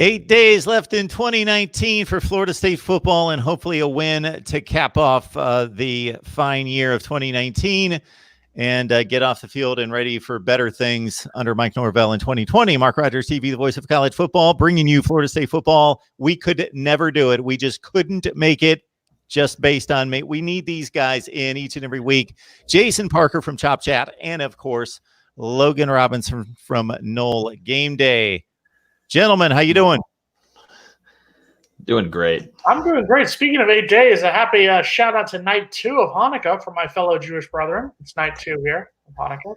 8 days left in 2019 for Florida State football, and hopefully a win to cap off the fine year of 2019 and get off the field and ready for better things under Mike Norvell in 2020. Mark Rogers TV, the voice of college football, bringing you Florida State football. We could never do it. We just couldn't make it just based on me. We need these guys in each and every week. Jason Parker from Chop Chat, and of course, Logan Robinson from Knoll Game Day. Gentlemen, how you doing? Doing great. I'm doing great. Speaking of 8 days, a happy shout out to night 2 of Hanukkah for my fellow Jewish brethren. It's night 2 here of Hanukkah.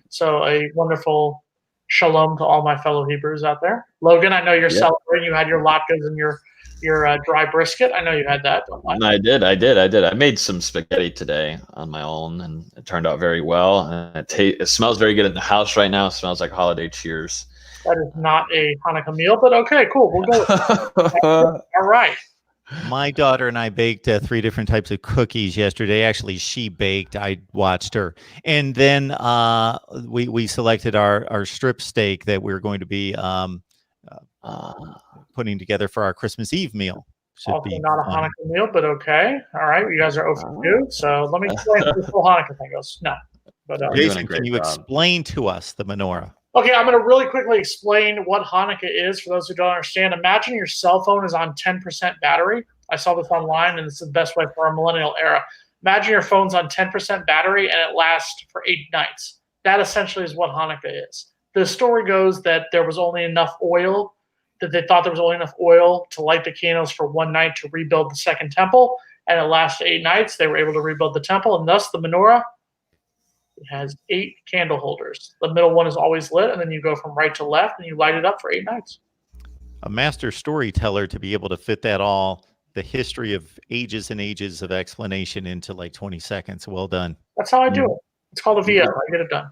So a wonderful shalom to all my fellow Hebrews out there. Logan, I know you're celebrating. You had your latkes and your dry brisket. I know you had that. I did. I made some spaghetti today on my own, and it turned out very well. And it smells very good in the house right now. It smells like holiday cheers. That is not a Hanukkah meal, but okay, cool. We'll go with it. All right. My daughter and I baked 3 different types of cookies yesterday. Actually, she baked. I watched her. And then we selected our strip steak that we're going to be putting together for our Christmas Eve meal. Also not a Hanukkah meal, but okay. All right. You guys are over 2. So let me explain how this whole Hanukkah thing goes. No. But, Jason, can you explain to us the menorah? Okay, I'm going to really quickly explain what Hanukkah is for those who don't understand. Imagine your cell phone is on 10% battery. I saw this online, and it's the best way for our millennial era. Imagine your phone's on 10% battery, and it lasts for 8 nights. That essentially is what Hanukkah is. The story goes that there was only enough oil, that they thought there was only enough oil to light the candles for 1 night to rebuild the second temple, and it lasted 8 nights. They were able to rebuild the temple, and thus the menorah. It has 8 candle holders. The middle one is always lit, and then you go from right to left, and you light it up for 8 nights. A master storyteller to be able to fit that all, the history of ages and ages of explanation into like 20 seconds. Well done. That's how I do it. It's called a VO. I get it done.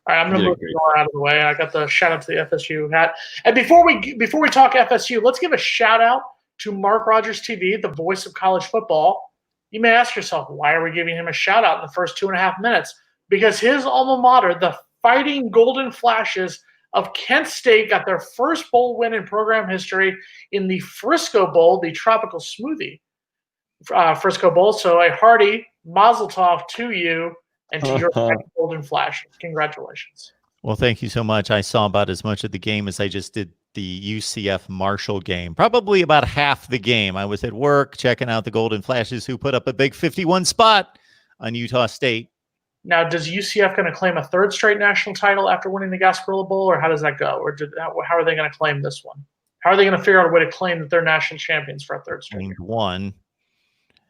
All right, I'm going to move the door out of the way. I got the shout out to the FSU hat. And before we talk FSU, let's give a shout out to Mark Rogers TV, the voice of college football. You may ask yourself, why are we giving him a shout out in the first 2.5 minutes? Because his alma mater, the Fighting Golden Flashes of Kent State, got their first bowl win in program history in the Frisco Bowl, the tropical smoothie Frisco Bowl. So a hearty mazel tov to you and to your Golden Flashes. Congratulations. Well, thank you so much. I saw about as much of the game as I just did the UCF Marshall game. Probably about half the game. I was at work checking out the Golden Flashes, who put up a big 51 spot on Utah State. Now, does UCF going to claim a 3rd straight national title after winning the Gasparilla Bowl, or how does that go? Or how are they going to claim this one? How are they going to figure out a way to claim that they're national champions for a 3rd straight year? One,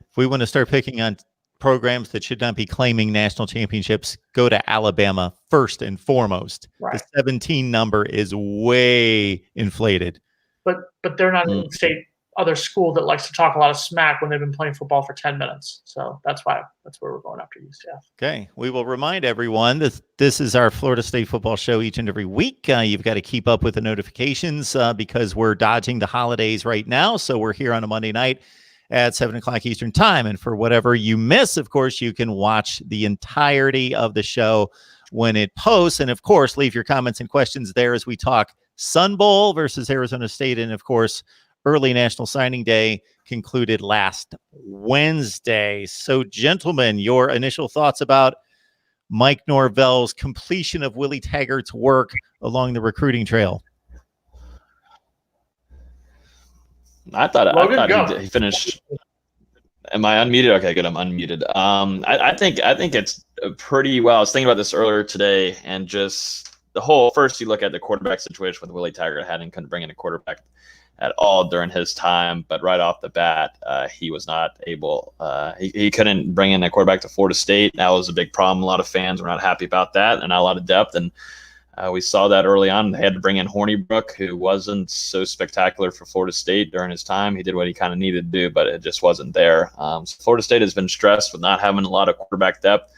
if we want to start picking on programs that should not be claiming national championships, go to Alabama first and foremost. Right. The 17 number is way inflated. But they're not in state other school that likes to talk a lot of smack when they've been playing football for 10 minutes. So that's where we're going after UCF. Okay. We will remind everyone that this is our Florida State football show each and every week. You've got to keep up with the notifications because we're dodging the holidays right now. So we're here on a Monday night at 7 o'clock Eastern time. And for whatever you miss, of course, you can watch the entirety of the show when it posts. And of course, leave your comments and questions there as we talk Sun Bowl versus Arizona State. And of course, early National Signing Day concluded last Wednesday. So, gentlemen, your initial thoughts about Mike Norvell's completion of Willie Taggart's work along the recruiting trail? I thought he finished. Am I unmuted? Okay, good. I'm unmuted. I think it's pretty well. I was thinking about this earlier today, and just the whole. First, you look at the quarterback situation with Willie Taggart couldn't bring in a quarterback at all during his time, but right off the bat, he was not able. He couldn't bring in a quarterback to Florida State. That was a big problem. A lot of fans were not happy about that, and not a lot of depth. And we saw that early on. They had to bring in Hornibrook, who wasn't so spectacular for Florida State during his time. He did what he kind of needed to do, but it just wasn't there. So Florida State has been stressed with not having a lot of quarterback depth.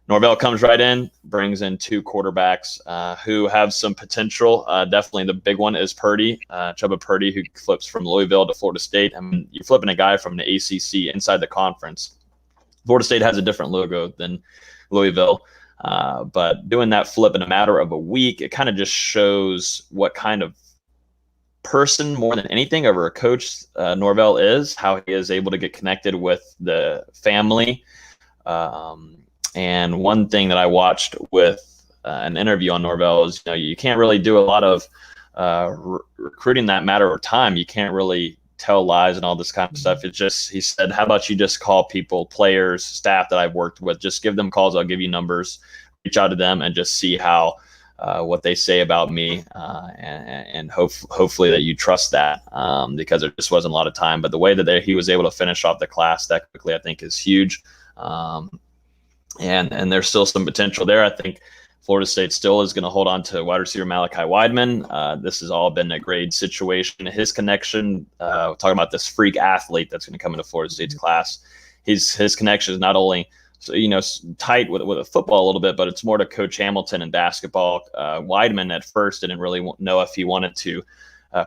Norvell comes right in, brings in 2 quarterbacks who have some potential. Definitely the big one is Purdy, Chubba Purdy, who flips from Louisville to Florida State. I mean, you're flipping a guy from the ACC inside the conference. Florida State has a different logo than Louisville. But doing that flip in a matter of a week, it kind of just shows what kind of person more than anything over a coach. Norvell is how he is able to get connected with the family. And one thing that I watched with an interview on Norvell is, you can't really do a lot of recruiting that matter of time. You can't really tell lies and all this kind of stuff. It's just, he said, how about you just call people, players, staff that I've worked with, just give them calls. I'll give you numbers, reach out to them and just see how, what they say about me, and hopefully that you trust that, because there just wasn't a lot of time. But the way that he was able to finish off the class that quickly, I think is huge. And there's still some potential there. I think Florida State still is going to hold on to wide receiver Malachi Weidman. This has all been a grade situation. His connection, talking about this freak athlete that's going to come into Florida State's class, his connection is not only tight with a football a little bit, but it's more to Coach Hamilton in basketball. Weidman at first didn't really know if he wanted to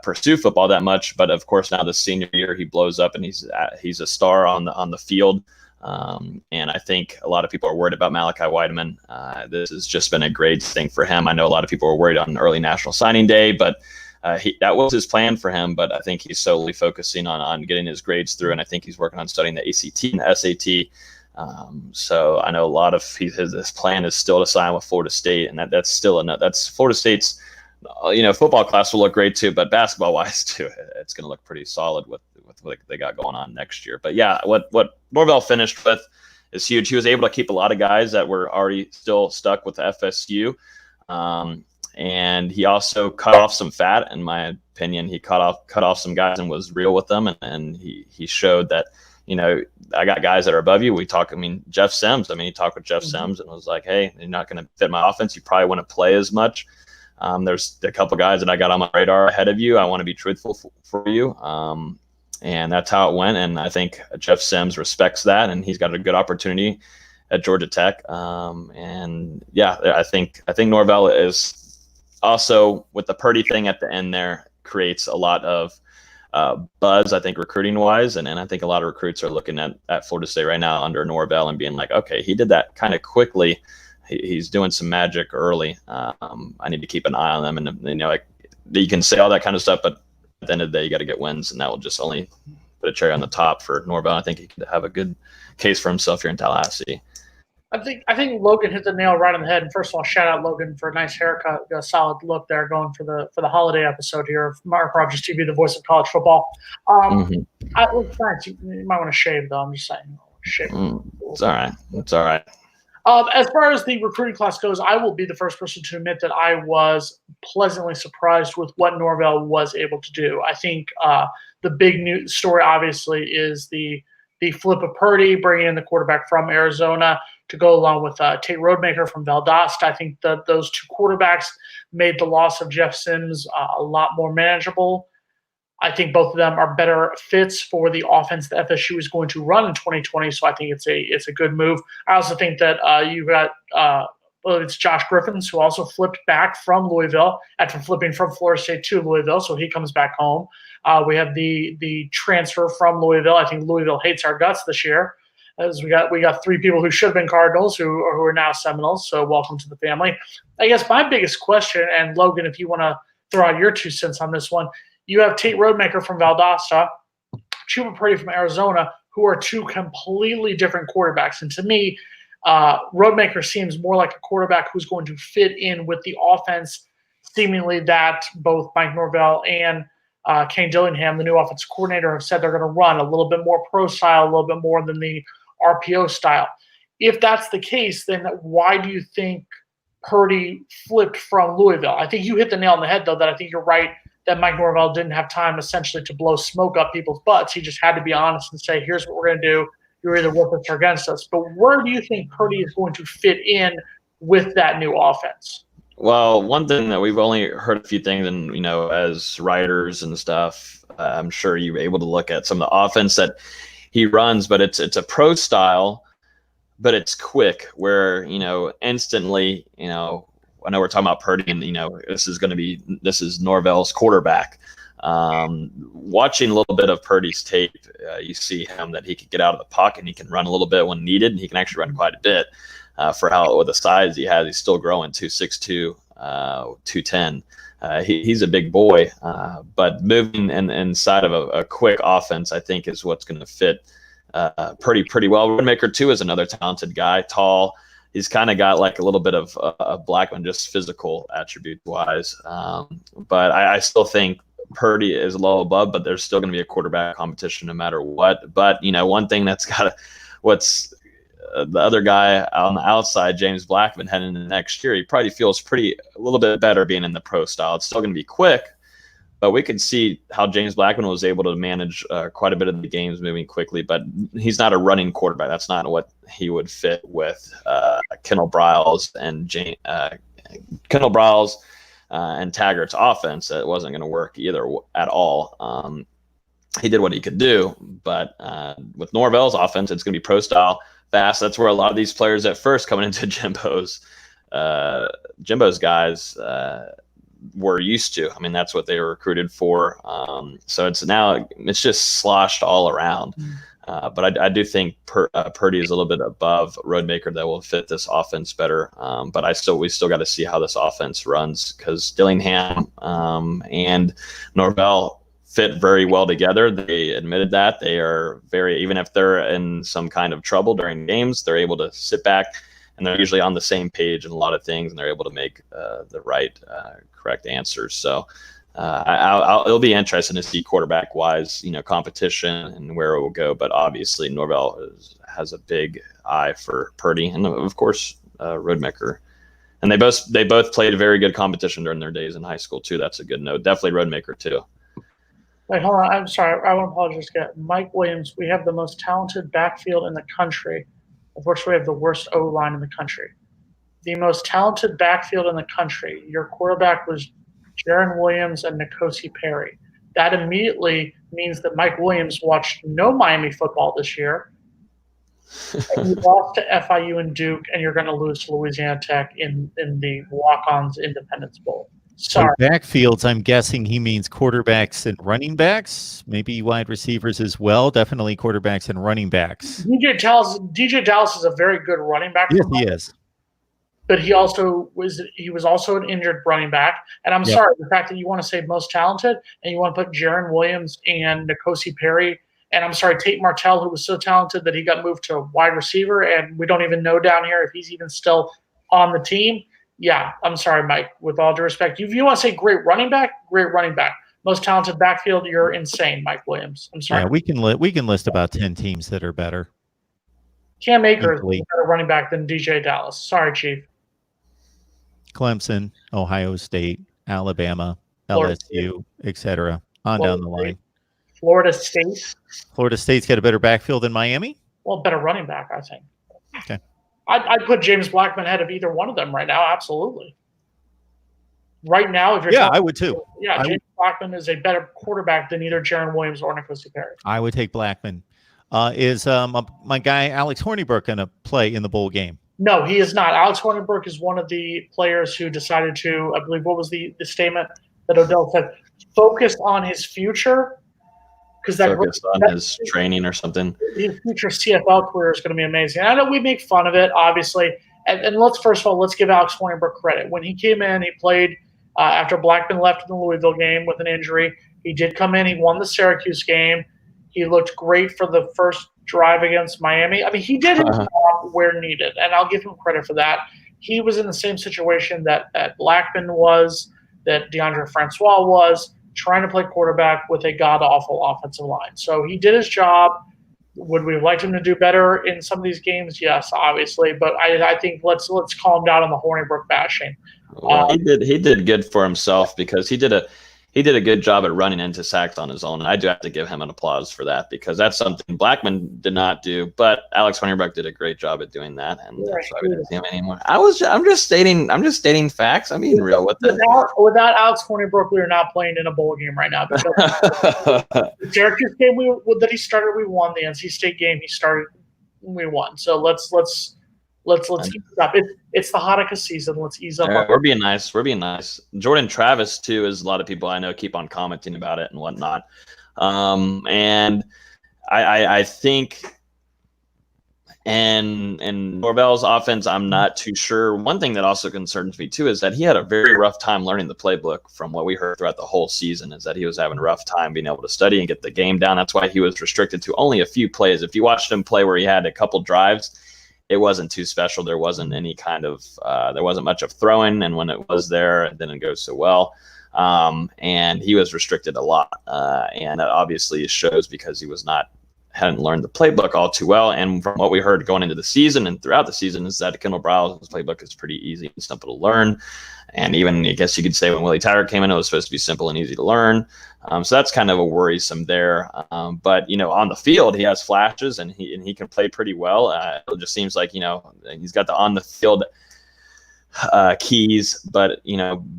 pursue football that much, but of course now this senior year he blows up and he's a star on the field. And I think a lot of people are worried about Malachi Weidman. This has just been a great thing for him. I know a lot of people were worried on early National Signing Day, but that was his plan for him. But I think he's solely focusing on getting his grades through, and I think he's working on studying the ACT and the SAT. So I know a lot of his plan is still to sign with Florida State, and that's still enough. That's Florida State's, football class will look great too, but basketball wise too, it's going to look pretty solid with what they got going on next year. But yeah, what Norvell finished with is huge. He was able to keep a lot of guys that were already still stuck with FSU. And he also cut off some fat, in my opinion. He cut off some guys and was real with them. And he showed that, I got guys that are above you. Jeff Sims. He talked with Jeff Sims and was like, hey, you're not going to fit my offense. You probably want to play as much. There's a couple guys that I got on my radar ahead of you. I want to be truthful for you. And that's how it went. And I think Jeff Sims respects that, and he's got a good opportunity at Georgia Tech. And yeah, I think Norvell is also, with the Purdy thing at the end there, creates a lot of buzz, I think, recruiting wise. And I think a lot of recruits are looking at Florida State right now under Norvell and being like, okay, he did that kind of quickly. He's doing some magic early. I need to keep an eye on them. And, you can say all that kind of stuff, but at the end of the day, you got to get wins, and that will just only put a cherry on the top for Norvell. I think he could have a good case for himself here in Tallahassee. I think Logan hit the nail right on the head. And first of all, shout out Logan for a nice haircut, a solid look there, going for the holiday episode here of Mark Rogers TV, the voice of college football. It looks nice. You might want to shave though. I'm just saying, shave. It's all right. It's all right. As far as the recruiting class goes, I will be the first person to admit that I was pleasantly surprised with what Norvell was able to do. I think the big news story, obviously, is the flip of Purdy, bringing in the quarterback from Arizona to go along with Tate Rodemaker from Valdosta. I think that those two quarterbacks made the loss of Jeff Sims a lot more manageable. I think both of them are better fits for the offense that FSU is going to run in 2020. So I think it's a good move. I also think that you've got it's Josh Griffins, who also flipped back from Louisville after flipping from Florida State to Louisville. So he comes back home. We have the transfer from Louisville. I think Louisville hates our guts this year, as we got three people who should have been Cardinals who are now Seminoles. So welcome to the family. I guess my biggest question, and Logan, if you want to throw out your 2 cents on this one. You have Tate Rodemaker from Valdosta, Chuba Purdy from Arizona, who are two completely different quarterbacks. And to me, Rodemaker seems more like a quarterback who's going to fit in with the offense, seemingly that both Mike Norvell and Kane Dillingham, the new offensive coordinator, have said they're going to run a little bit more pro style, a little bit more than the RPO style. If that's the case, then why do you think Purdy flipped from Louisville? I think you hit the nail on the head, though, that I think you're right that Mike Norvell didn't have time essentially to blow smoke up people's butts. He just had to be honest and say, here's what we're going to do. You're either with us or against us. But where do you think Purdy is going to fit in with that new offense? Well, one thing that we've only heard a few things, and, as writers and stuff, I'm sure you're able to look at some of the offense that he runs, but it's a pro style, but it's quick where, instantly, I know we're talking about Purdy, and this is Norvell's quarterback. Watching a little bit of Purdy's tape, you see him that he can get out of the pocket and he can run a little bit when needed, and he can actually run quite a bit with the size he has. He's still growing, 262, 210. he's a big boy, but moving inside of a quick offense, I think, is what's going to fit pretty well. Roadmaker too is another talented guy, tall. He's kind of got like a little bit of Blackman, just physical attribute wise. But I still think Purdy is a little above, but there's still going to be a quarterback competition no matter what. But one thing that's what's the other guy on the outside, James Blackman, heading into next year, he probably feels a little bit better being in the pro style. It's still going to be quick, but we could see how James Blackman was able to manage quite a bit of the games moving quickly. But he's not a running quarterback. That's not what he would fit with Kendall Briles and and Taggart's offense. It wasn't going to work either at all. He did what he could do, but with Norvell's offense, it's going to be pro style, fast. That's where a lot of these players at first coming into Jimbo's guys were used to. I mean, that's what they were recruited for. So it's just sloshed all around. But I do think Purdy is a little bit above Roadmaker that will fit this offense better. But we still got to see how this offense runs, because Dillingham and Norvell fit very well together. They admitted that. They are even if they're in some kind of trouble during games, they're able to sit back, and they're usually on the same page in a lot of things, and they're able to make the right, correct answers. So it'll be interesting to see quarterback-wise, competition and where it will go. But obviously, Norvell has a big eye for Purdy, and of course, Roadmaker. And they both played a very good competition during their days in high school too. That's a good note. Definitely Roadmaker too. Wait, hold on. I'm sorry. I want to apologize again. Mike Williams, we have the most talented backfield in the country. Unfortunately, we have the worst O-line in the country. The most talented backfield in the country. Your quarterback was Jaron Williams and Nkosi Perry. That immediately means that Mike Williams watched no Miami football this year. And you lost to FIU and Duke, and you're going to lose to Louisiana Tech in the Walk-Ons Independence Bowl. Sorry. So backfields, I'm guessing he means quarterbacks and running backs, maybe wide receivers as well. Definitely quarterbacks and running backs. DJ Dallas is a very good running back. Yes, he is. But he was also an injured running back. And I'm sorry, the fact that you want to say most talented and you want to put Jaron Williams and Nkosi Perry, and I'm sorry, Tate Martell, who was so talented that he got moved to wide receiver, and we don't even know down here if he's even still on the team. Yeah, I'm sorry, Mike. With all due respect, if you want to say great running back, most talented backfield, you're insane, Mike Williams. I'm sorry. Yeah, we can list about 10 teams that are better. Cam Akers is a better running back than DJ Dallas. Sorry, Chief. Clemson, Ohio State, Alabama, LSU, etc. On down the line. Florida State. Florida State's got a better backfield than Miami? Well, better running back, I think. Okay. I'd put James Blackman ahead of either one of them right now. Absolutely. Right now, if you're I would too. Yeah, James Blackman is a better quarterback than either Jaron Williams or Nkosi Perry. I would take Blackman. Is my guy Alex Hornibrook going to play in the bowl game? No, he is not. Alex Hornibrook is one of the players who decided to, I believe, what was the statement that Odell said? Focus on his future. Because focused on his training or something. His future CFL career is going to be amazing. I know we make fun of it, obviously. And let's give Alex Hornibrook credit. When he came in, he played after Blackman left in the Louisville game with an injury. He did come in. He won the Syracuse game. He looked great for the first drive against Miami. I mean, he did his job where needed, and I'll give him credit for that. He was in the same situation that Blackman was, that DeAndre Francois was, trying to play quarterback with a god-awful offensive line. So he did his job. Would we have liked him to do better in some of these games? Yes, obviously. But I think let's calm down on the Hornibrook bashing. Well, he did good for himself, because he did a good job at running into sacks on his own. And I do have to give him an applause for that, because that's something Blackman did not do, but Alex Hornibrook did a great job at doing that, and that's why we didn't see him anymore. I'm just stating facts. I'm being real with it. Without Alex Hornibrook, we are not playing in a bowl game right now. The Syracuse game that he started, we won. The NC State game he started, we won. So let's ease up. It's the Hanukkah season. Let's ease up. We're being nice. Jordan Travis too, is a lot of people I know keep on commenting about it and whatnot. And I think And Norvell's offense, I'm not too sure. One thing that also concerns me too is that he had a very rough time learning the playbook. From what we heard throughout the whole season, is that he was having a rough time being able to study and get the game down. That's why he was restricted to only a few plays. If you watched him play where he had a couple drives, it wasn't too special. There wasn't any kind of there wasn't much of throwing, and when it was there, it didn't go so well. And he was restricted a lot, and that obviously shows because he hadn't learned the playbook all too well. And from what we heard going into the season and throughout the season is that Kendall Brow's playbook is pretty easy and simple to learn. And even, I guess you could say, when Willie Taggart came in, it was supposed to be simple and easy to learn. So that's kind of a worrisome there. But, on the field, he has flashes and he can play pretty well. It just seems like, he's got the on the field keys, but,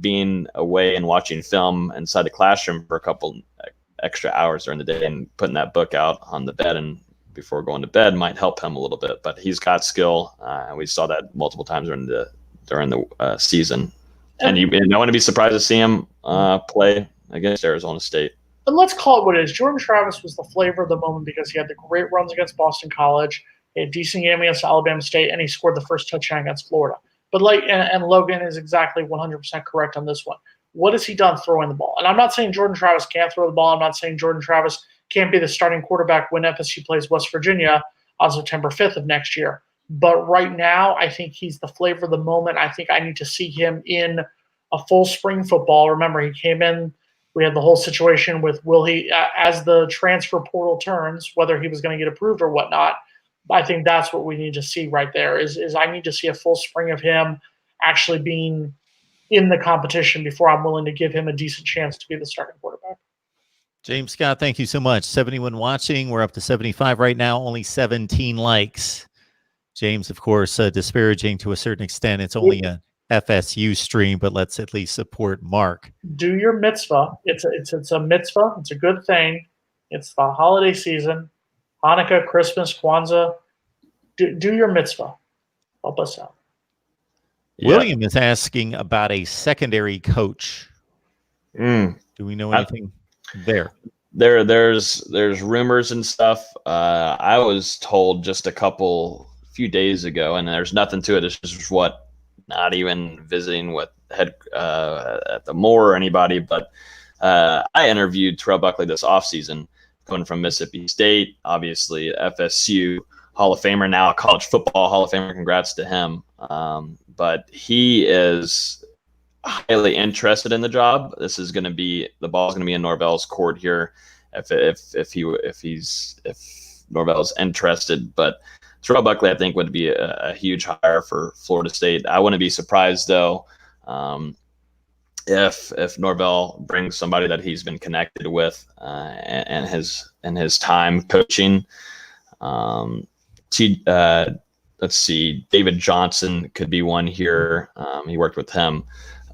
being away and watching film inside the classroom for a couple extra hours during the day and putting that book out on the bed and before going to bed might help him a little bit. But he's got skill. We saw that multiple times during the season. And I wouldn't be surprised to see him play against Arizona State. And let's call it what it is. Jordan Travis was the flavor of the moment because he had the great runs against Boston College, he had a decent game against Alabama State, and he scored the first touchdown against Florida. But and Logan is exactly 100% correct on this one. What has he done throwing the ball? And I'm not saying Jordan Travis can't throw the ball. I'm not saying Jordan Travis can't be the starting quarterback when FSU plays West Virginia on September 5th of next year. But right now, I think he's the flavor of the moment. I think I need to see him in a full spring football. Remember, he came in. We had the whole situation with as the transfer portal turns, whether he was going to get approved or whatnot. I think that's what we need to see right there is I need to see a full spring of him actually being in the competition before I'm willing to give him a decent chance to be the starting quarterback. James Scott, thank you so much. 71 watching. We're up to 75 right now. Only 17 likes. James, of course, disparaging to a certain extent. It's only a FSU stream, but let's at least support Mark. Do your mitzvah. It's a mitzvah. It's a good thing. It's the holiday season. Hanukkah, Christmas, Kwanzaa. Do your mitzvah. Help us out. Yeah. William is asking about a secondary coach. Do we know anything there? There's rumors and stuff. I was told just a few days ago, and there's nothing to it. It's just not even visiting with head at the Moore or anybody. But I interviewed Terrell Buckley this offseason, coming from Mississippi State, obviously FSU Hall of Famer, now a college football Hall of Famer. Congrats to him. But he is highly interested in the job. This is going to be the ball's going to be in Norvell's court here, if Norvell's interested. But Terrell Buckley, I think, would be a huge hire for Florida State. I wouldn't be surprised though if Norvell brings somebody that he's been connected with and his time coaching. Let's see, David Johnson could be one here. He worked with him,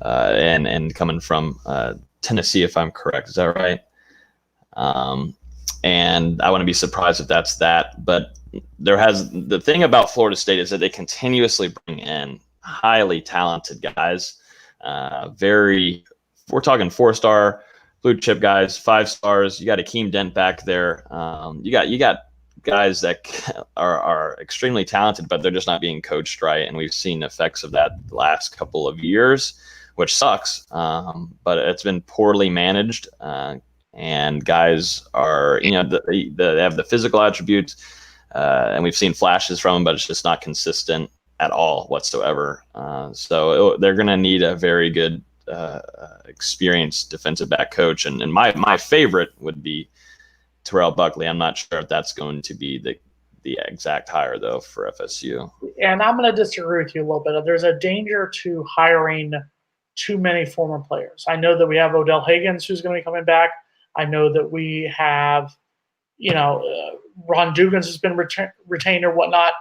and coming from Tennessee, if I'm correct. Is that right? And I wouldn't be surprised if that's that. But the thing about Florida State is that they continuously bring in highly talented guys. We're talking 4-star blue chip guys, 5 stars. You got Akeem Dent back there. You got guys that are extremely talented, but they're just not being coached right. And we've seen effects of that the last couple of years, which sucks. But it's been poorly managed. And guys are, they have the physical attributes, and we've seen flashes from them, but it's just not consistent at all whatsoever. So they're going to need a very good, experienced defensive back coach. And my favorite would be Terrell Buckley. I'm not sure if that's going to be the exact hire though for FSU. And I'm going to disagree with you a little bit. There's a danger to hiring too many former players. I know that we have Odell Higgins who's going to be coming back. I know that we have, Ron Dugans has been retained or whatnot.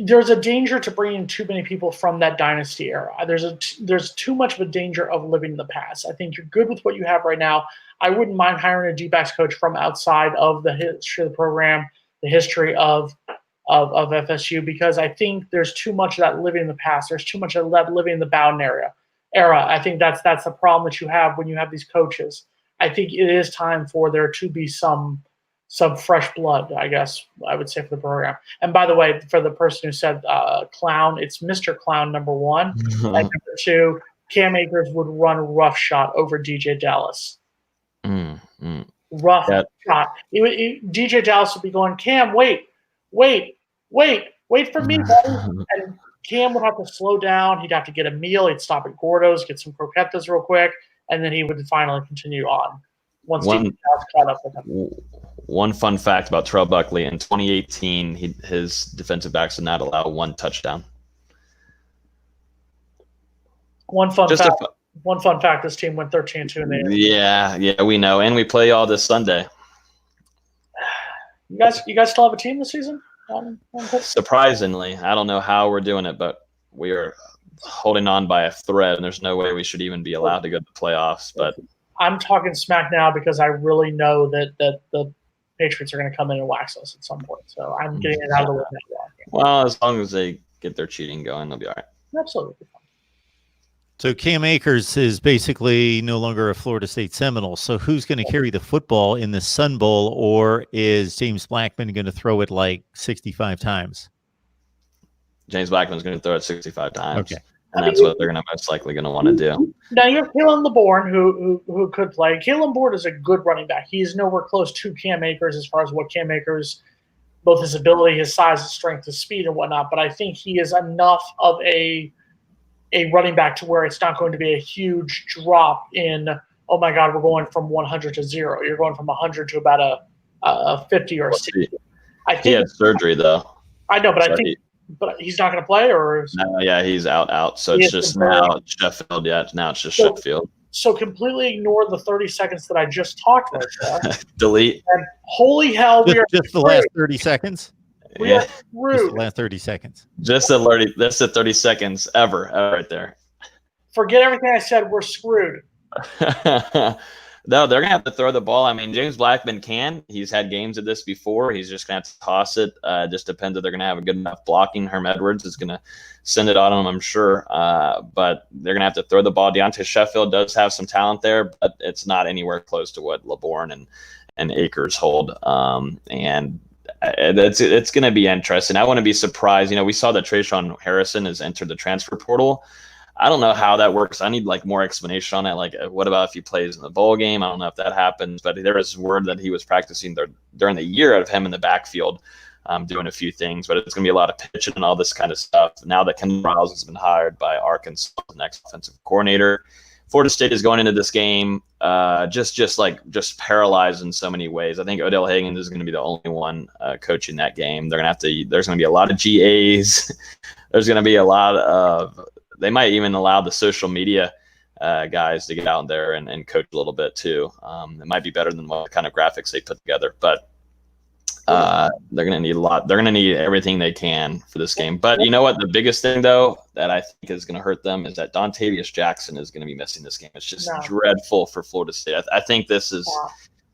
There's a danger to bringing too many people from that dynasty era. There's too much of a danger of living in the past. I think you're good with what you have right now. I wouldn't mind hiring a D-backs coach from outside of the history of the program, the history of FSU, because I think there's too much of that living in the past. There's too much of that living in the Bowden era. I think that's the problem that you have when you have these coaches. I think it is time for there to be some some fresh blood, I guess I would say, for the program. And by the way, for the person who said Clown, it's Mr. Clown number 1. And number 2, Cam Akers would run roughshod over DJ Dallas. Rough shot. DJ Dallas would be going, Cam, wait for me, buddy. And Cam would have to slow down. He'd have to get a meal. He'd stop at Gordo's, get some croquetas real quick, and then he would finally continue on once DJ Dallas caught up with him. One fun fact about Terrell Buckley: in 2018, his defensive backs did not allow 1 touchdown. One fun fact: this team went 13-2 in the Yeah, we know, and we play all this Sunday. You guys still have a team this season? Surprisingly, I don't know how we're doing it, but we are holding on by a thread, and there's no way we should even be allowed to go to the playoffs. But I'm talking smack now because I really know that the Patriots are going to come in and wax us at some point. So I'm getting it out of the way now. Well, as long as they get their cheating going, they'll be all right. Absolutely. So Cam Akers is basically no longer a Florida State Seminole. So who's going to carry the football in the Sun Bowl, or is James Blackman going to throw it like 65 times? James Blackman's going to throw it 65 times. Okay. And that's what they're going to most likely going to want to do. Now you have Kalen LeBourne, who could play. Kalen LeBourne is a good running back. He's nowhere close to Cam Akers as far as what Cam Akers, both his ability, his size, his strength, his speed, and whatnot. But I think he is enough of a running back to where it's not going to be a huge drop in, oh my God, we're going from 100 to 0. You're going from 100 to about a 50 or a 60. I think he had surgery though. I know, but I think. But he's not going to play, or no? Yeah, he's out. So it's just now Sheffield. Yeah, now it's just Sheffield. So completely ignore the 30 seconds that I just talked about. Delete. And holy hell, we are just the last 30 seconds. We are screwed. Just the last 30 seconds. Just the that's the 30 seconds ever right there. Forget everything I said. We're screwed. No, they're going to have to throw the ball. I mean, James Blackman can. He's had games of this before. He's just going to have to toss it. Just depends if they're going to have a good enough blocking. Herm Edwards is going to send it on him, I'm sure. But they're going to have to throw the ball. Deontay Sheffield does have some talent there, but it's not anywhere close to what LeBourne and Akers hold. And it's going to be interesting. I wouldn't be surprised. You know, we saw that Trayshawn Harrison has entered the transfer portal. I don't know how that works. I need like more explanation on it. Like, what about if he plays in the bowl game? I don't know if that happens, but there is word that he was practicing during the year out of him in the backfield, doing a few things. But it's going to be a lot of pitching and all this kind of stuff. Now that Ken Riles has been hired by Arkansas, the next offensive coordinator, Florida State is going into this game just paralyzed in so many ways. I think Odell Hagan is going to be the only one coaching that game. They're going to have to. There's going to be a lot of GAs. There's going to be a lot of. They might even allow the social media guys to get out there and coach a little bit too. It might be better than what kind of graphics they put together, but they're going to need a lot. They're going to need everything they can for this game. But you know what? The biggest thing, though, that I think is going to hurt them is that Dontavius Jackson is going to be missing this game. It's just dreadful for Florida State. I think this is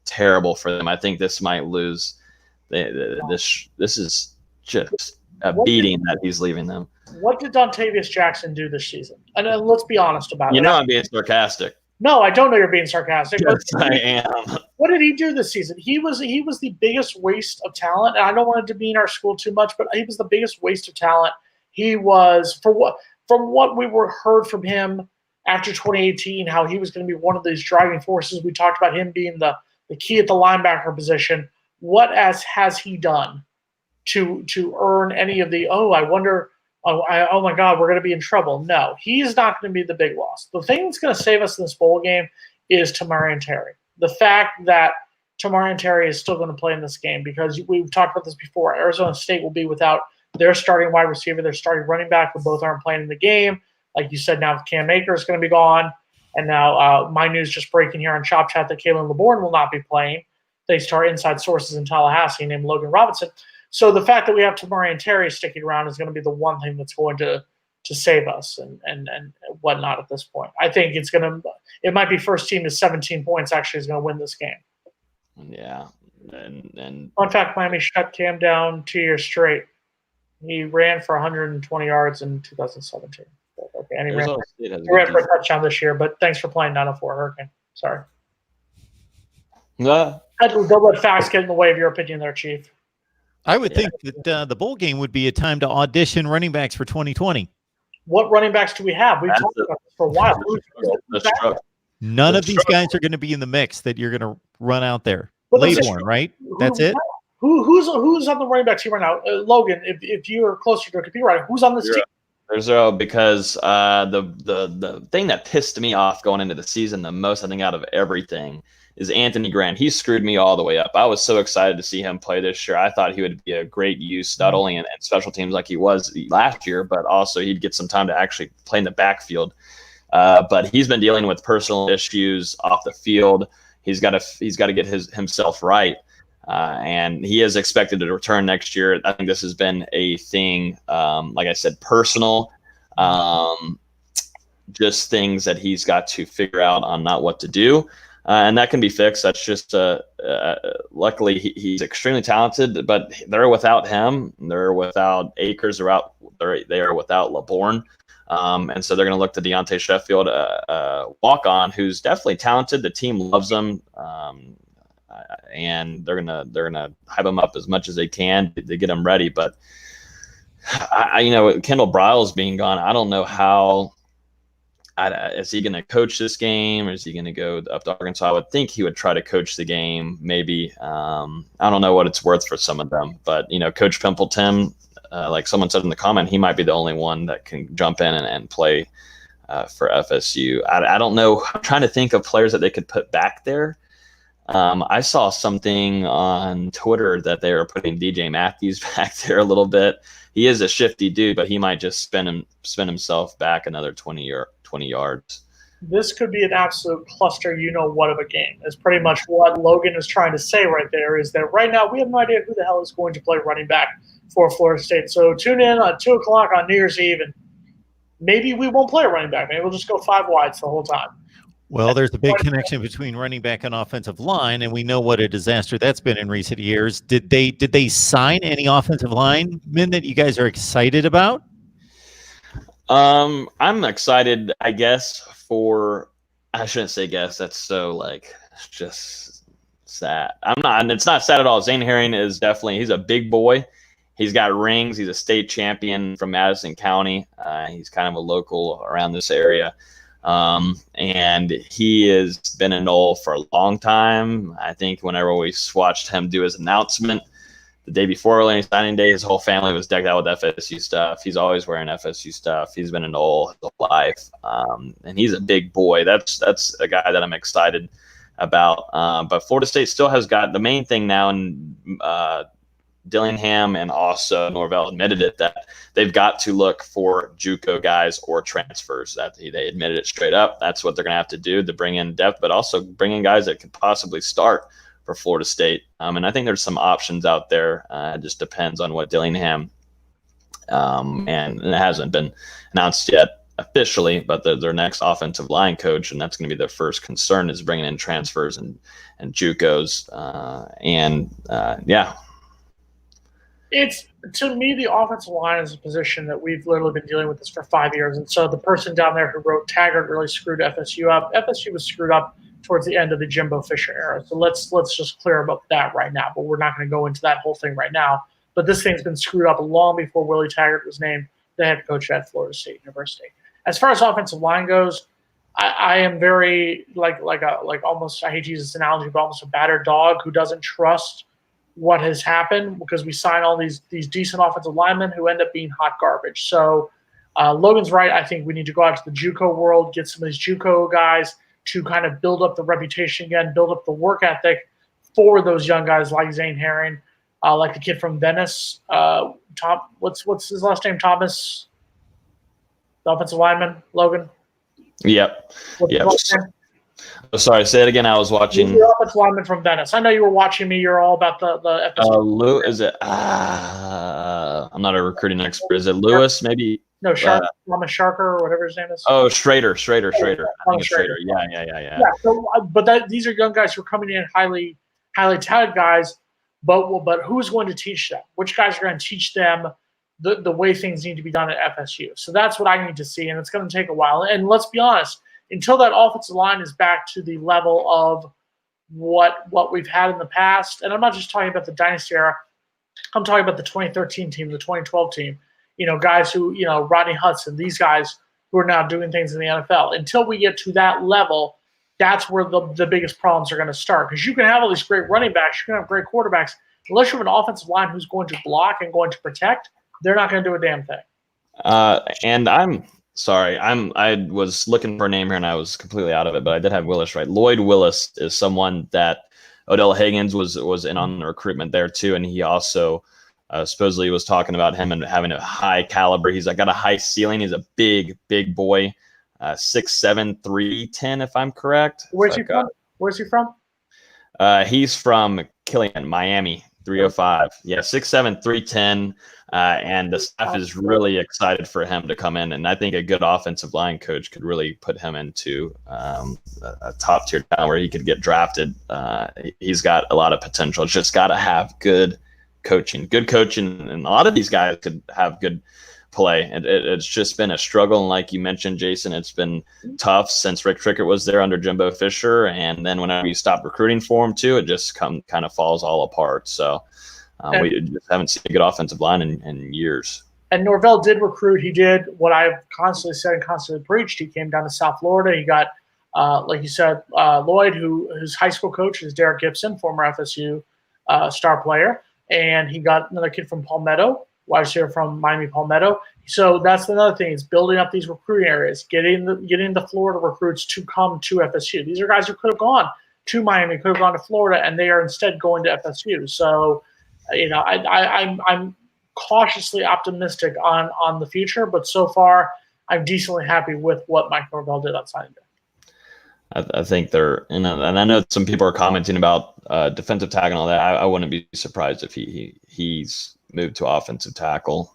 terrible for them. I think this might lose. This is just a beating that he's leaving them. What did Dontavius Jackson do this season? And let's be honest about it. You know I'm being sarcastic. No, I don't know you're being sarcastic. Yes, I am. What did he do this season? He was the biggest waste of talent. And I don't want to demean our school too much, but he was the biggest waste of talent. He was, from what we heard from him after 2018, how he was going to be one of these driving forces. We talked about him being the key at the linebacker position. What has he done to earn any of the, I wonder – oh my God, we're going to be in trouble. No, he's not going to be the big loss. The thing that's going to save us in this bowl game is Tamarian Terry. The fact that Tamarian Terry is still going to play in this game, because we've talked about this before. Arizona State will be without their starting wide receiver, their starting running back, who both aren't playing in the game. Like you said, now Cam Akers is going to be gone. And now my news just breaking here on Chop Chat that Kalen LeBourne will not be playing. They start inside sources in Tallahassee named Logan Robinson. So the fact that we have Tamarian Terry sticking around is going to be the one thing that's going to save us and whatnot at this point. I think it might be first team to 17 points actually is going to win this game. Yeah. And fun fact, Miami shut Cam down 2 years straight. He ran for 120 yards in 2017. Okay, and he ran for a touchdown this year, but thanks for playing 904 Hurricane. Sorry. Yeah. Don't let facts get in the way of your opinion there, Chief. I would think that the bowl game would be a time to audition running backs for 2020. What running backs do we have? We've talked about this for a while. None of these guys are going to be in the mix that you're going to run out there. But Laybourne, right? That's it. Who's on the running back team right now? Logan, if you are closer to a computer writer, who's on this team? There's because the thing that pissed me off going into the season the most, I think, out of everything is Anthony Grant. He screwed me all the way up. I was so excited to see him play this year. I thought he would be a great use, not only in special teams like he was last year, but also he'd get some time to actually play in the backfield. But he's been dealing with personal issues off the field. He's got to get himself right. And he is expected to return next year. I think this has been a thing, like I said, personal, just things that he's got to figure out on not what to do. And that can be fixed. That's just luckily he's extremely talented, but they're without him. They're without Akers. They are without LeBourne. And so they're going to look to Deontay Sheffield, walk-on, who's definitely talented. The team loves him. And they're gonna hype him up as much as they can to get him ready. But Kendall Briles being gone, I don't know how. Is he going to coach this game, or is he going to go up to Arkansas? I would think he would try to coach the game. Maybe I don't know what it's worth for some of them, but Coach Pimpleton, like someone said in the comment, he might be the only one that can jump in and play for FSU. I don't know. I'm trying to think of players that they could put back there. I saw something on Twitter that they were putting DJ Matthews back there a little bit. He is a shifty dude, but he might just spin himself back another 20 yards. This could be an absolute cluster, what of a game. That's pretty much what Logan is trying to say right there, is that right now we have no idea who the hell is going to play running back for Florida State. So tune in at 2 o'clock on New Year's Eve, and maybe we won't play a running back. Maybe we'll just go 5 wides the whole time. Well, there's a big connection between running back and offensive line, and we know what a disaster that's been in recent years. Did they sign any offensive linemen that you guys are excited about? I'm excited, I guess, I shouldn't say guess. That's so just sad. I'm not, and it's not sad at all. Zane Herring is he's a big boy. He's got rings. He's a state champion from Madison County. He's kind of a local around this area. And he has been a Nole for a long time. I think whenever we watched him do his announcement the day before early signing day, his whole family was decked out with FSU stuff. He's always wearing FSU stuff. He's been a Nole his whole life. And he's a big boy. That's a guy that I'm excited about. But Florida State still has got the main thing now, and Dillingham and also Norvell admitted it, that they've got to look for JUCO guys or transfers. That they admitted it straight up. That's what they're going to have to do to bring in depth, but also bring in guys that could possibly start for Florida State. And I think there's some options out there. It just depends on what Dillingham, and it hasn't been announced yet officially, but their next offensive line coach, and that's going to be their first concern, is bringing in transfers and JUCOs. It's, to me, the offensive line is a position that we've literally been dealing with this for 5 years. And so the person down there who wrote Taggart really screwed FSU up. FSU was screwed up towards the end of the Jimbo Fisher era. So let's just clear about that right now. But we're not going to go into that whole thing right now. But this thing's been screwed up long before Willie Taggart was named the head coach at Florida State University. As far as offensive line goes, I am very like almost, I hate to use this analogy, but almost a battered dog who doesn't trust what has happened, because we sign all these decent offensive linemen who end up being hot garbage. So Logan's right. I think we need to go out to the JUCO world, get some of these JUCO guys to kind of build up the reputation again, build up the work ethic for those young guys like Zane Herring, like the kid from Venice. What's his last name? Thomas, the offensive lineman, Logan. Yep. Oh, sorry, say it again. I was watching. You're offensive lineman from Venice. I know you were watching me. You're all about the Lou, is it? I'm not a recruiting expert. Is it Lewis? Maybe. No, Thomas Sharker or whatever his name is. Oh, Schrader. I think it's Schrader. Yeah. So, but these are young guys who are coming in highly touted guys. But who's going to teach them? Which guys are going to teach them the way things need to be done at FSU? So that's what I need to see, and it's going to take a while. And let's be honest. Until that offensive line is back to the level of what we've had in the past. And I'm not just talking about the dynasty era. I'm talking about the 2013 team, the 2012 team. Guys who, Rodney Hudson, these guys who are now doing things in the NFL. Until we get to that level, that's where the biggest problems are going to start. Because you can have all these great running backs, you can have great quarterbacks. Unless you have an offensive line who's going to block and going to protect, they're not going to do a damn thing. And I'm sorry, I was looking for a name here and I was completely out of it, but I did have Willis right. Lloyd Willis is someone that Odell Higgins was in on the recruitment there too, and he also supposedly was talking about him and having a high caliber. He's got a high ceiling. He's a big boy, 6'7", 310, if I'm correct. Where's he from? Where's he from? He's from Killian, Miami, 305. Yeah, 6'7", 310. And the staff is really excited for him to come in. And I think a good offensive line coach could really put him into a top tier town where he could get drafted. He's got a lot of potential. It's just got to have good coaching. And a lot of these guys could have good play. It's just been a struggle. And like you mentioned, Jason, it's been tough since Rick Trickett was there under Jimbo Fisher. And then whenever you stop recruiting for him too, it just kind of falls all apart. So we just haven't seen a good offensive line in years. And Norvell did recruit. He did what I've constantly said and constantly preached. He came down to South Florida. He got, like you said, Lloyd, whose high school coach is Derek Gibson, former FSU star player. And he got another kid from Palmetto, wide receiver from Miami Palmetto. So that's another thing, is building up these recruiting areas, getting the Florida recruits to come to FSU. These are guys who could have gone to Miami, could have gone to Florida, and they are instead going to FSU. So, I'm cautiously optimistic on the future, but so far I'm decently happy with what Mike Norvell did on signing day. I think they're, and I know some people are commenting about defensive tackle and all that. I wouldn't be surprised if he's moved to offensive tackle.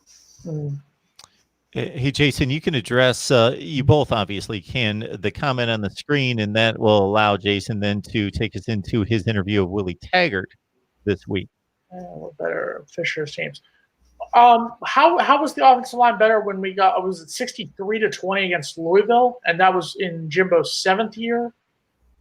Hey, Jason, you can address, you both obviously can, the comment on the screen, and that will allow Jason then to take us into his interview of Willie Taggart this week. What better Fisher's teams? How was the offensive line better when we got? Was it 63-20 against Louisville, and that was in Jimbo's 7th year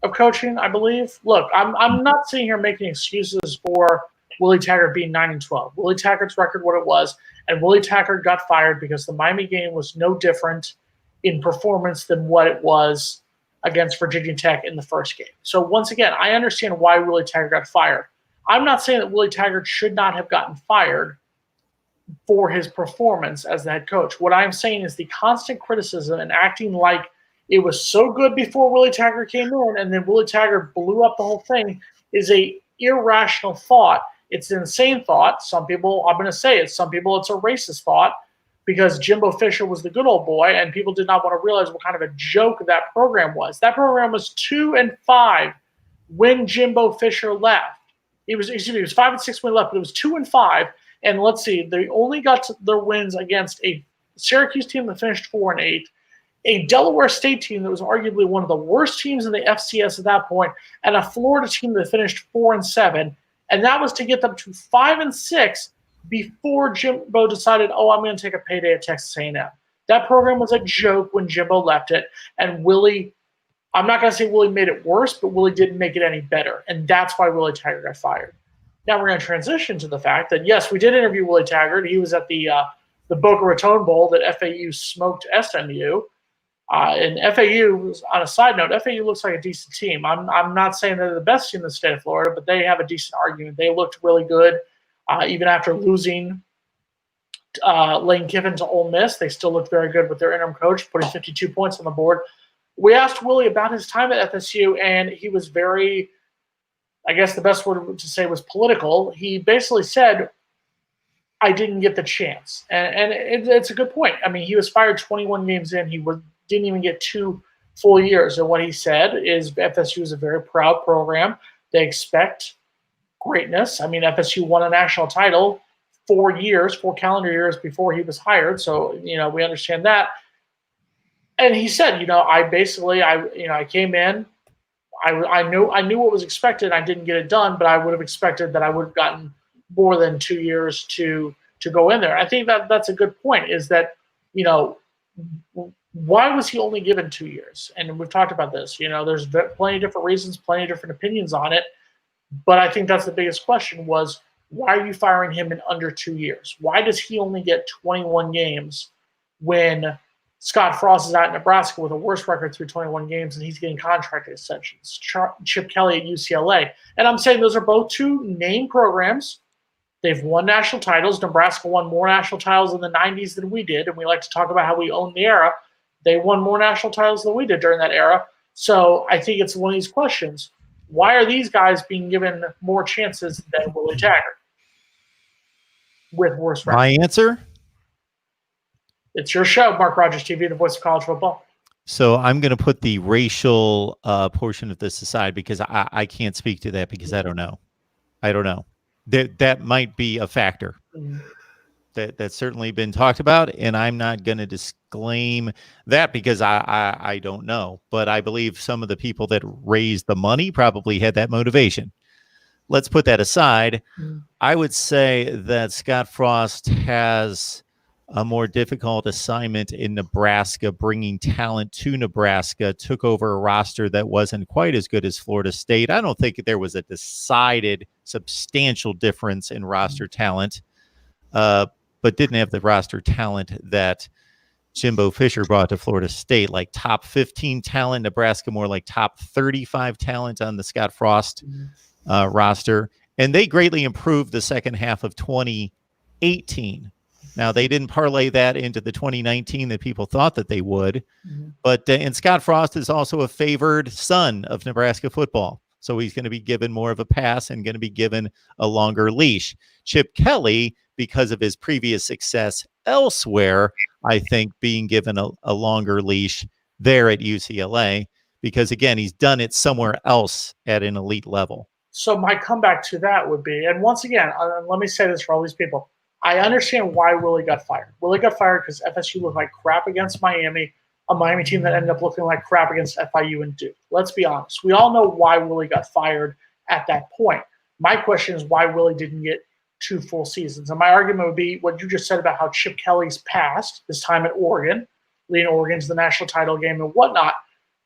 of coaching, I believe. Look, I'm not sitting here making excuses for Willie Taggart being 9-12. Willie Taggart's record, what it was, and Willie Taggart got fired because the Miami game was no different in performance than what it was against Virginia Tech in the first game. So once again, I understand why Willie Taggart got fired. I'm not saying that Willie Taggart should not have gotten fired for his performance as the head coach. What I'm saying is the constant criticism and acting like it was so good before Willie Taggart came in and then Willie Taggart blew up the whole thing is a irrational thought. It's an insane thought. Some people, I'm going to say it, some people it's a racist thought because Jimbo Fisher was the good old boy and people did not want to realize what kind of a joke that program was. That program was 2-5 when Jimbo Fisher left. It was 5-6 when he left, but it was 2-5. And let's see, they only got their wins against a Syracuse team that finished 4-8, a Delaware State team that was arguably one of the worst teams in the FCS at that point, and a Florida team that finished 4-7. And that was to get them to 5-6 before Jimbo decided, I'm going to take a payday at Texas A&M. That program was a joke when Jimbo left it, and Willie, I'm not going to say Willie made it worse, but Willie didn't make it any better, and that's why Willie Taggart got fired. Now we're going to transition to the fact that, yes, we did interview Willie Taggart. He was at the Boca Raton Bowl that FAU smoked SMU. And FAU, on a side note, FAU looks like a decent team. I'm not saying they're the best team in the state of Florida, but they have a decent argument. They looked really good. Even after losing Lane Kiffin to Ole Miss, they still looked very good with their interim coach, putting 52 points on the board. We asked Willie about his time at FSU, and he was very, I guess the best word to say was political. He basically said, I didn't get the chance. And it's a good point. I mean, he was fired 21 games in. He didn't even get 2 full years. And what he said is FSU is a very proud program. They expect greatness. I mean, FSU won a national title 4 calendar years before he was hired. So, we understand that. And he said, I came in, I knew what was expected. I didn't get it done, but I would have expected that I would have gotten more than 2 years to go in there. I think that's a good point, is that, Why was he only given 2 years? And we've talked about this. There's plenty of different reasons, plenty of different opinions on it. But I think that's the biggest question was, why are you firing him in under 2 years? Why does he only get 21 games when Scott Frost is out in Nebraska with a worse record through 21 games and he's getting contract extensions? Chip Kelly at UCLA. And I'm saying those are both two name programs. They've won national titles. Nebraska won more national titles in the 90s than we did, and we like to talk about how we own the era. They won more national titles than we did during that era. So I think it's one of these questions. Why are these guys being given more chances than Willie Taggart with worse records? My answer? It's your show, Mark Rogers TV, the voice of college football. So I'm going to put the racial portion of this aside because I can't speak to that because I don't know. That might be a factor. That's certainly been talked about, and I'm not going to disclaim that because I don't know. But I believe some of the people that raised the money probably had that motivation. Let's put that aside. I would say that Scott Frost has a more difficult assignment in Nebraska, bringing talent to Nebraska, took over a roster that wasn't quite as good as Florida State. I don't think there was a decided substantial difference in roster talent, but didn't have the roster talent that Jimbo Fisher brought to Florida State, like top 15 talent, Nebraska more like top 35 talent on the Scott Frost roster. And they greatly improved the second half of 2018. Now, they didn't parlay that into the 2019 that people thought that they would. But and Scott Frost is also a favored son of Nebraska football. So he's going to be given more of a pass and going to be given a longer leash. Chip Kelly, because of his previous success elsewhere, I think being given a longer leash there at UCLA, because, again, he's done it somewhere else at an elite level. So my comeback to that would be, and once again, let me say this for all these people. I understand why Willie got fired. Willie got fired because FSU looked like crap against Miami, a Miami team that ended up looking like crap against FIU and Duke. Let's be honest. We all know why Willie got fired at that point. My question is why Willie didn't get 2 full seasons. And my argument would be what you just said about how Chip Kelly's past, his time at Oregon, leading Oregon to the national title game and whatnot.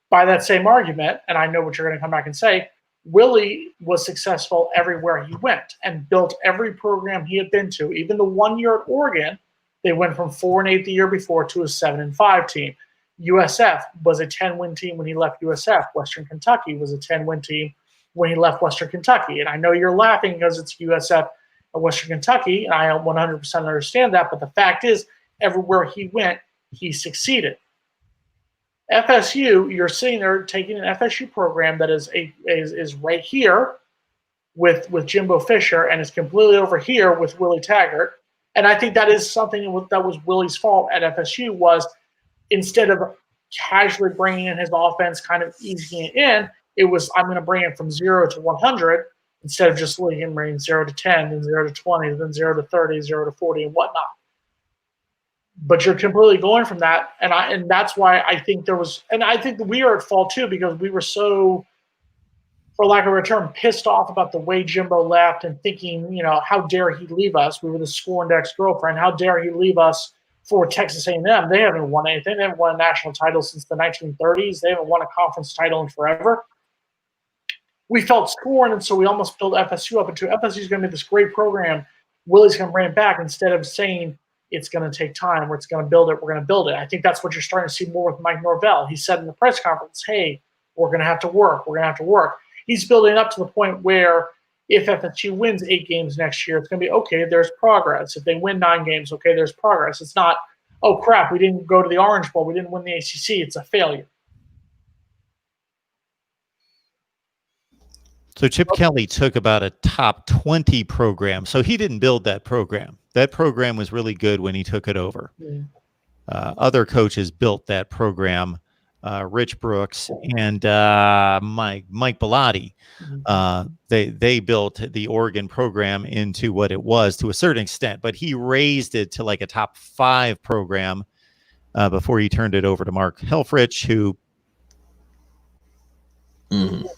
By that same argument, and I know what you're going to come back and say, Willie was successful everywhere he went and built every program he had been to. Even the 1 year at Oregon, they went from 4-8 the year before to a 7-5 team. USF was a 10-win team when he left USF. Western Kentucky was a 10-win team when he left Western Kentucky. And I know you're laughing because it's USF and Western Kentucky, and I 100% understand that. But the fact is, everywhere he went, he succeeded. FSU, you're sitting there taking an FSU program that is right here with Jimbo Fisher and is completely over here with Willie Taggart. And I think that is something that was Willie's fault at FSU was instead of casually bringing in his offense, kind of easing it in, it was I'm going to bring it from 0 to 100 instead of just letting him bring 0 to 10, then 0 to 20, then 0 to 30, 0 to 40, and whatnot. But you're completely going from that, and that's why I think there was, and I think we are at fault too because we were so, for lack of a term, pissed off about the way Jimbo left and thinking, how dare he leave us? We were the scorned ex-girlfriend. How dare he leave us for Texas A&M? They haven't won anything. They haven't won a national title since the 1930s. They haven't won a conference title in forever. We felt scorned, and so we almost built FSU up into FSU is going to be this great program. Willie's going to bring it back instead of saying, it's going to take time. We're going to build it. We're going to build it. I think that's what you're starting to see more with Mike Norvell. He said in the press conference, hey, we're going to have to work. We're going to have to work. He's building up to the point where if FSU wins 8 games next year, it's going to be, okay, there's progress. If they win 9 games, okay, there's progress. It's not, oh, crap, we didn't go to the Orange Bowl. We didn't win the ACC. It's a failure. So Chip Kelly took about a top 20 program. So he didn't build that program. That program was really good when he took it over. Other coaches built that program, Rich Brooks and Mike Bellotti. They built the Oregon program into what it was to a certain extent, but he raised it to like a top 5 program before he turned it over to Mark Helfrich, who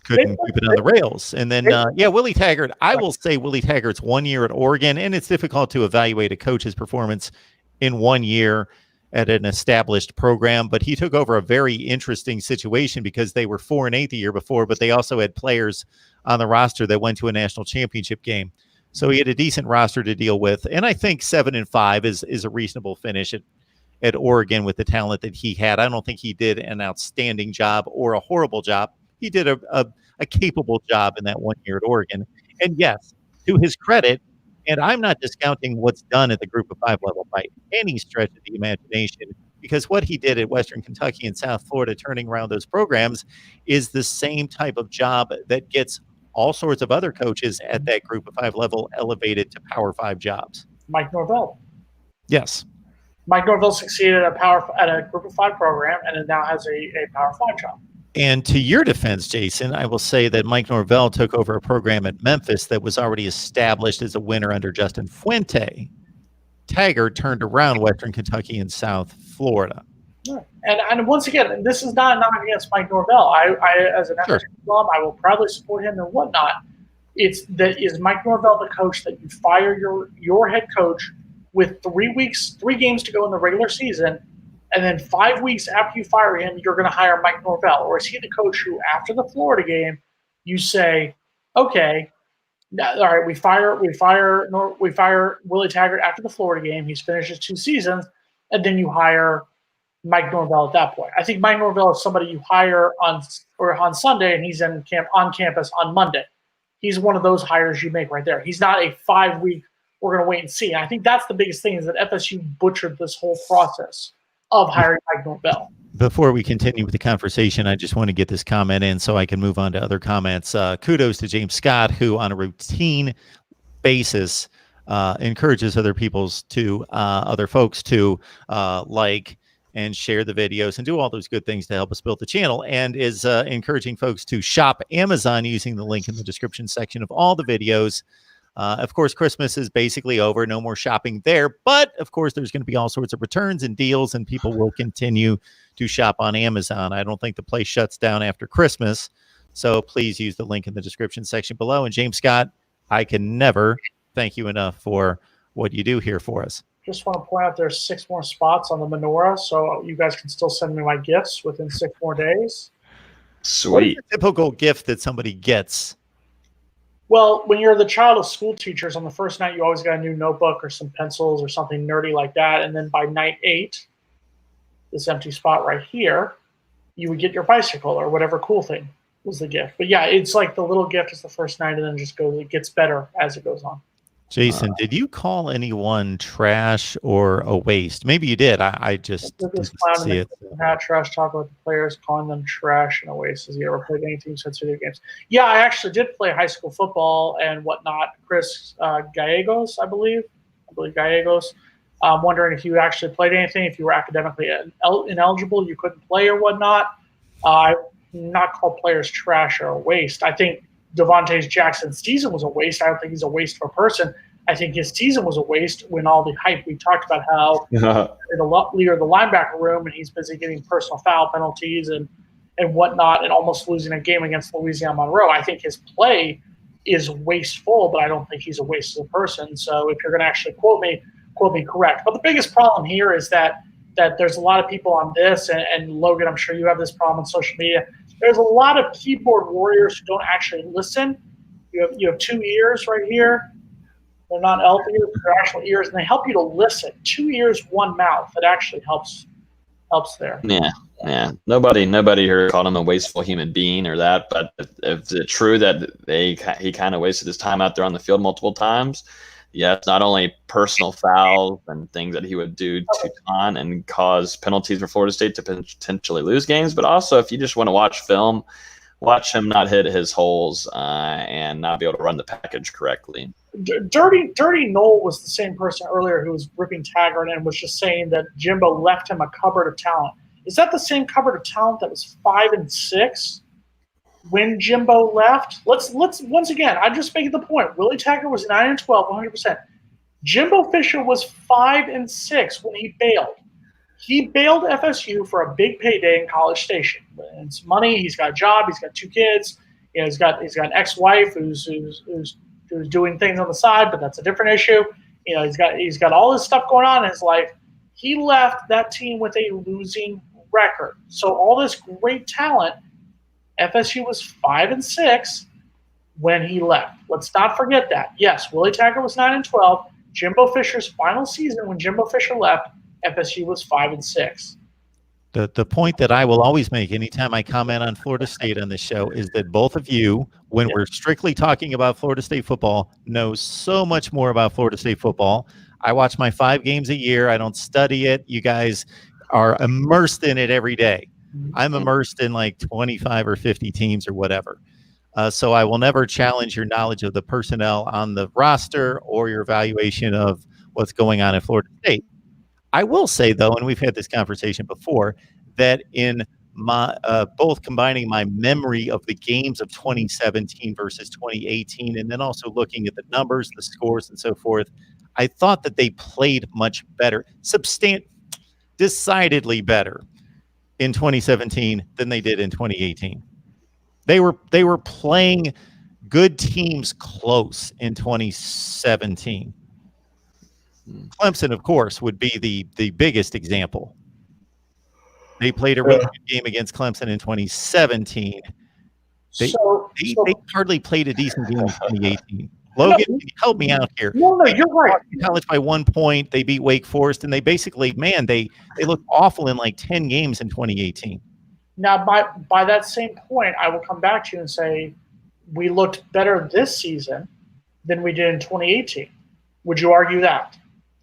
couldn't keep it on the rails. And then, Willie Taggart, I will say Willie Taggart's 1 year at Oregon, and it's difficult to evaluate a coach's performance in 1 year at an established program, but he took over a very interesting situation because they were 4-8 the year before, but they also had players on the roster that went to a national championship game. So he had a decent roster to deal with. And I think 7-5 is a reasonable finish at Oregon with the talent that he had. I don't think he did an outstanding job or a horrible job. He did a capable job in that 1 year at Oregon. And yes, to his credit, and I'm not discounting what's done at the Group of Five level by any stretch of the imagination, because what he did at Western Kentucky and South Florida, turning around those programs, is the same type of job that gets all sorts of other coaches at that Group of Five level elevated to Power Five jobs. Mike Norvell. Yes. Mike Norvell succeeded at a Group of Five program, and it now has a Power Five job. And to your defense, Jason, I will say that Mike Norvell took over a program at Memphis that was already established as a winner under Justin Fuente. Taggart turned around Western Kentucky and South Florida. And once again, this is not against Mike Norvell. I as an FSU alum, I will proudly support him and whatnot. Is Mike Norvell the coach that you fire your head coach with 3 games to go in the regular season, and then 5 weeks after you fire him, you're going to hire Mike Norvell? Or is he the coach who, after the Florida game, you say, okay, all right, we fire Willie Taggart after the Florida game. He's finished his 2 seasons, and then you hire Mike Norvell at that point. I think Mike Norvell is somebody you hire on Sunday, and he's on campus on Monday. He's one of those hires you make right there. He's not a 5-week, we're going to wait and see. And I think that's the biggest thing, is that FSU butchered this whole process of hiring Mike Norvell. Before we continue with the conversation, I just want to get this comment in so I can move on to other comments. Kudos to James Scott, who on a routine basis encourages other folks to like and share the videos and do all those good things to help us build the channel, and is encouraging folks to shop Amazon using the link in the description section of all the videos. Of course, Christmas is basically over. No more shopping there. But, of course, there's going to be all sorts of returns and deals, and people will continue to shop on Amazon. I don't think the place shuts down after Christmas. So please use the link in the description section below. And, James Scott, I can never thank you enough for what you do here for us. Just want to point out there's 6 more spots on the menorah, so you guys can still send me my gifts within 6 more days. Sweet. What is a typical gift that somebody gets? Well, when you're the child of school teachers, on the first night, you always got a new notebook or some pencils or something nerdy like that. And then by night 8, this empty spot right here, you would get your bicycle or whatever cool thing was the gift. But yeah, it's like the little gift is the first night, and then it gets better as it goes on. Jason, did you call anyone trash or a waste? Maybe you did. I just didn't see it. Not trash talk about the players, calling them trash and a waste. Has he ever played any team sensitive games? Yeah, I actually did play high school football and whatnot. Chris Gallegos, I believe Gallegos. I'm wondering if you actually played anything, if you were academically ineligible, you couldn't play or whatnot. I not call players trash or a waste. I think Devontae Jackson's season was a waste. I don't think he's a waste of a person. I think his season was a waste when all the hype we talked about how the leader of the linebacker room, and he's busy getting personal foul penalties and whatnot, and almost losing a game against Louisiana Monroe. I think his play is wasteful, but I don't think he's a waste as a person. So if you're going to actually quote me correct. But the biggest problem here is that there's a lot of people on this, and Logan, I'm sure you have this problem on social media. There's a lot of keyboard warriors who don't actually listen. You have 2 ears right here. They're not elf ears, they're actual ears, and they help you to listen. 2 ears, 1 mouth. It actually helps there. Yeah. Nobody here called him a wasteful human being or that. But if it's true that he kind of wasted his time out there on the field multiple times, yeah, it's not only personal fouls and things that he would do to Ton and cause penalties for Florida State to potentially lose games, but also if you just want to watch film, watch him not hit his holes and not be able to run the package correctly. Dirty Noel was the same person earlier who was ripping Taggart and was just saying that Jimbo left him a cupboard of talent. Is that the same cupboard of talent that was 5-6? When Jimbo left, let's once again, I'm just making the point. Willie Taggart was 9-12, 100%. Jimbo Fisher was 5-6 when he bailed. He bailed FSU for a big payday in College Station. It's money. He's got a job. He's got 2 kids. He's got an ex-wife who's doing things on the side, but that's a different issue. He's got all this stuff going on in his life. He left that team with a losing record. So all this great talent, FSU was 5-6 when he left. Let's not forget that. Yes, Willie Taggart was 9-12. Jimbo Fisher's final season when Jimbo Fisher left, FSU was 5-6. The point that I will always make anytime I comment on Florida State on this show is that both of you, when we're strictly talking about Florida State football, know so much more about Florida State football. I watch my 5 games a year. I don't study it. You guys are immersed in it every day. I'm immersed in like 25 or 50 teams or whatever. So I will never challenge your knowledge of the personnel on the roster or your evaluation of what's going on in Florida State. I will say, though, and we've had this conversation before, that in my both combining my memory of the games of 2017 versus 2018, and then also looking at the numbers, the scores, and so forth, I thought that they played much better, decidedly better in 2017 than they did in 2018. They were playing good teams close in 2017. Clemson, of course, would be the biggest example. They played a really good game against Clemson in 2017. They hardly played a decent game in 2018. Logan, can you help me out here? No, you're right. College by 1 point. They beat Wake Forest, and they basically, they looked awful in like 10 games in 2018. Now, by that same point, I will come back to you and say we looked better this season than we did in 2018. Would you argue that?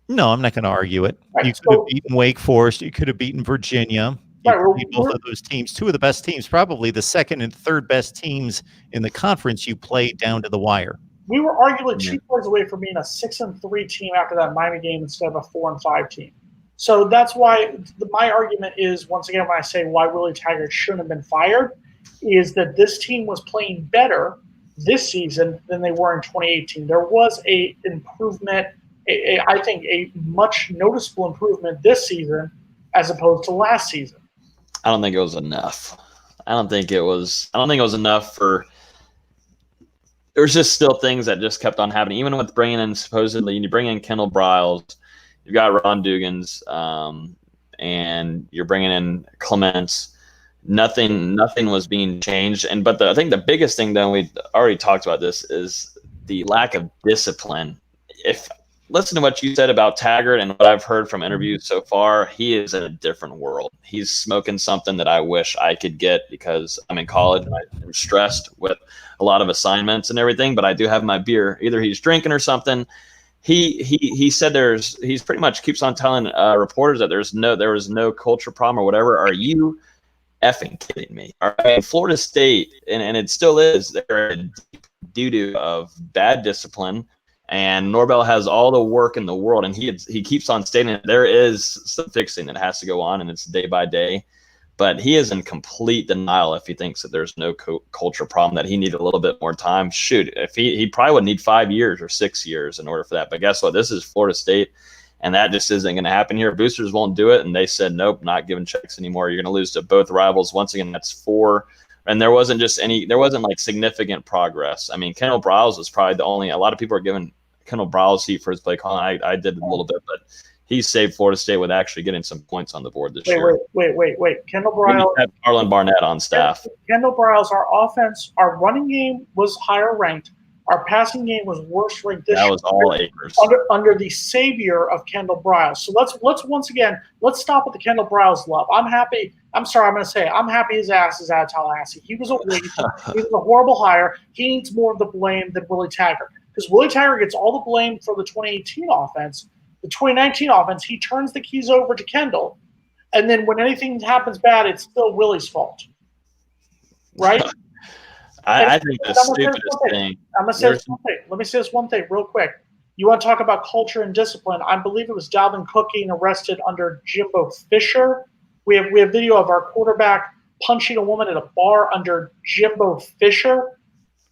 No, I'm not going to argue it. Right, you could have beaten Wake Forest. You could have beaten Virginia. You could beat both of those teams. 2 of the best teams, probably the second and third best teams in the conference you played down to the wire. We were arguably 2 points away from being a 6-3 team after that Miami game instead of a 4-5 team. So that's why my argument is, once again, when I say why Willie Taggart shouldn't have been fired, is that this team was playing better this season than they were in 2018. There was a improvement, I think a much noticeable improvement this season as opposed to last season. I don't think it was enough. I don't think it was enough for. There was just still things that just kept on happening, even with bringing in supposedly you bring in Kendall Briles. You've got Ron Dugans, and you're bringing in Clements. Nothing was being changed. But I think the biggest thing, though, we already talked about this, is the lack of discipline. If listen to what you said about Taggart and what I've heard from interviews so far, he is in a different world. He's smoking something that I wish I could get because I'm in college and I'm stressed with a lot of assignments and everything. But I do have my beer. Either he's drinking or something. He said he's pretty much keeps on telling reporters that there was no culture problem or whatever. Are you effing kidding me? All right, Florida State, and it still is, they're a doo-doo of bad discipline, and Norvell has all the work in the world, and he keeps on stating that there is some fixing that has to go on, and it's day by day. But he is in complete denial if he thinks that there's no culture problem, that he needed a little bit more time. Shoot, if he probably would need 5 years or 6 years in order for that. But guess what? This is Florida State, and that just isn't going to happen here. Boosters won't do it, and they said, nope, not giving checks anymore. You're going to lose to both rivals. Once again, that's 4. And there wasn't like significant progress. I mean, Kendall Briles was probably the only – a lot of people are giving Kendall Briles heat for his play calling. I did a little bit, but – he saved Florida State with actually getting some points on the board this year. Wait. Kendall Briles had Harlan Barnett on staff. Kendall Briles, our offense, our running game was higher ranked. Our passing game was worse ranked this year. That was all Akers. Under the savior of Kendall Briles. So let's once again, let's stop with the Kendall Briles love. I'm happy. I'm sorry, I'm going to say it. I'm happy his ass is out of Tallahassee. He was a waste. He was a horrible hire. He needs more of the blame than Willie Taggart. Because Willie Taggart gets all the blame for the 2018 offense. The 2019 offense, he turns the keys over to Kendall, and then when anything happens bad, it's still Willie's fault, right? I think the stupidest thing. I'm gonna say this one thing. Let me say this one thing real quick. You want to talk about culture and discipline? I believe it was Dalvin Cook getting arrested under Jimbo Fisher. We have video of our quarterback punching a woman at a bar under Jimbo Fisher.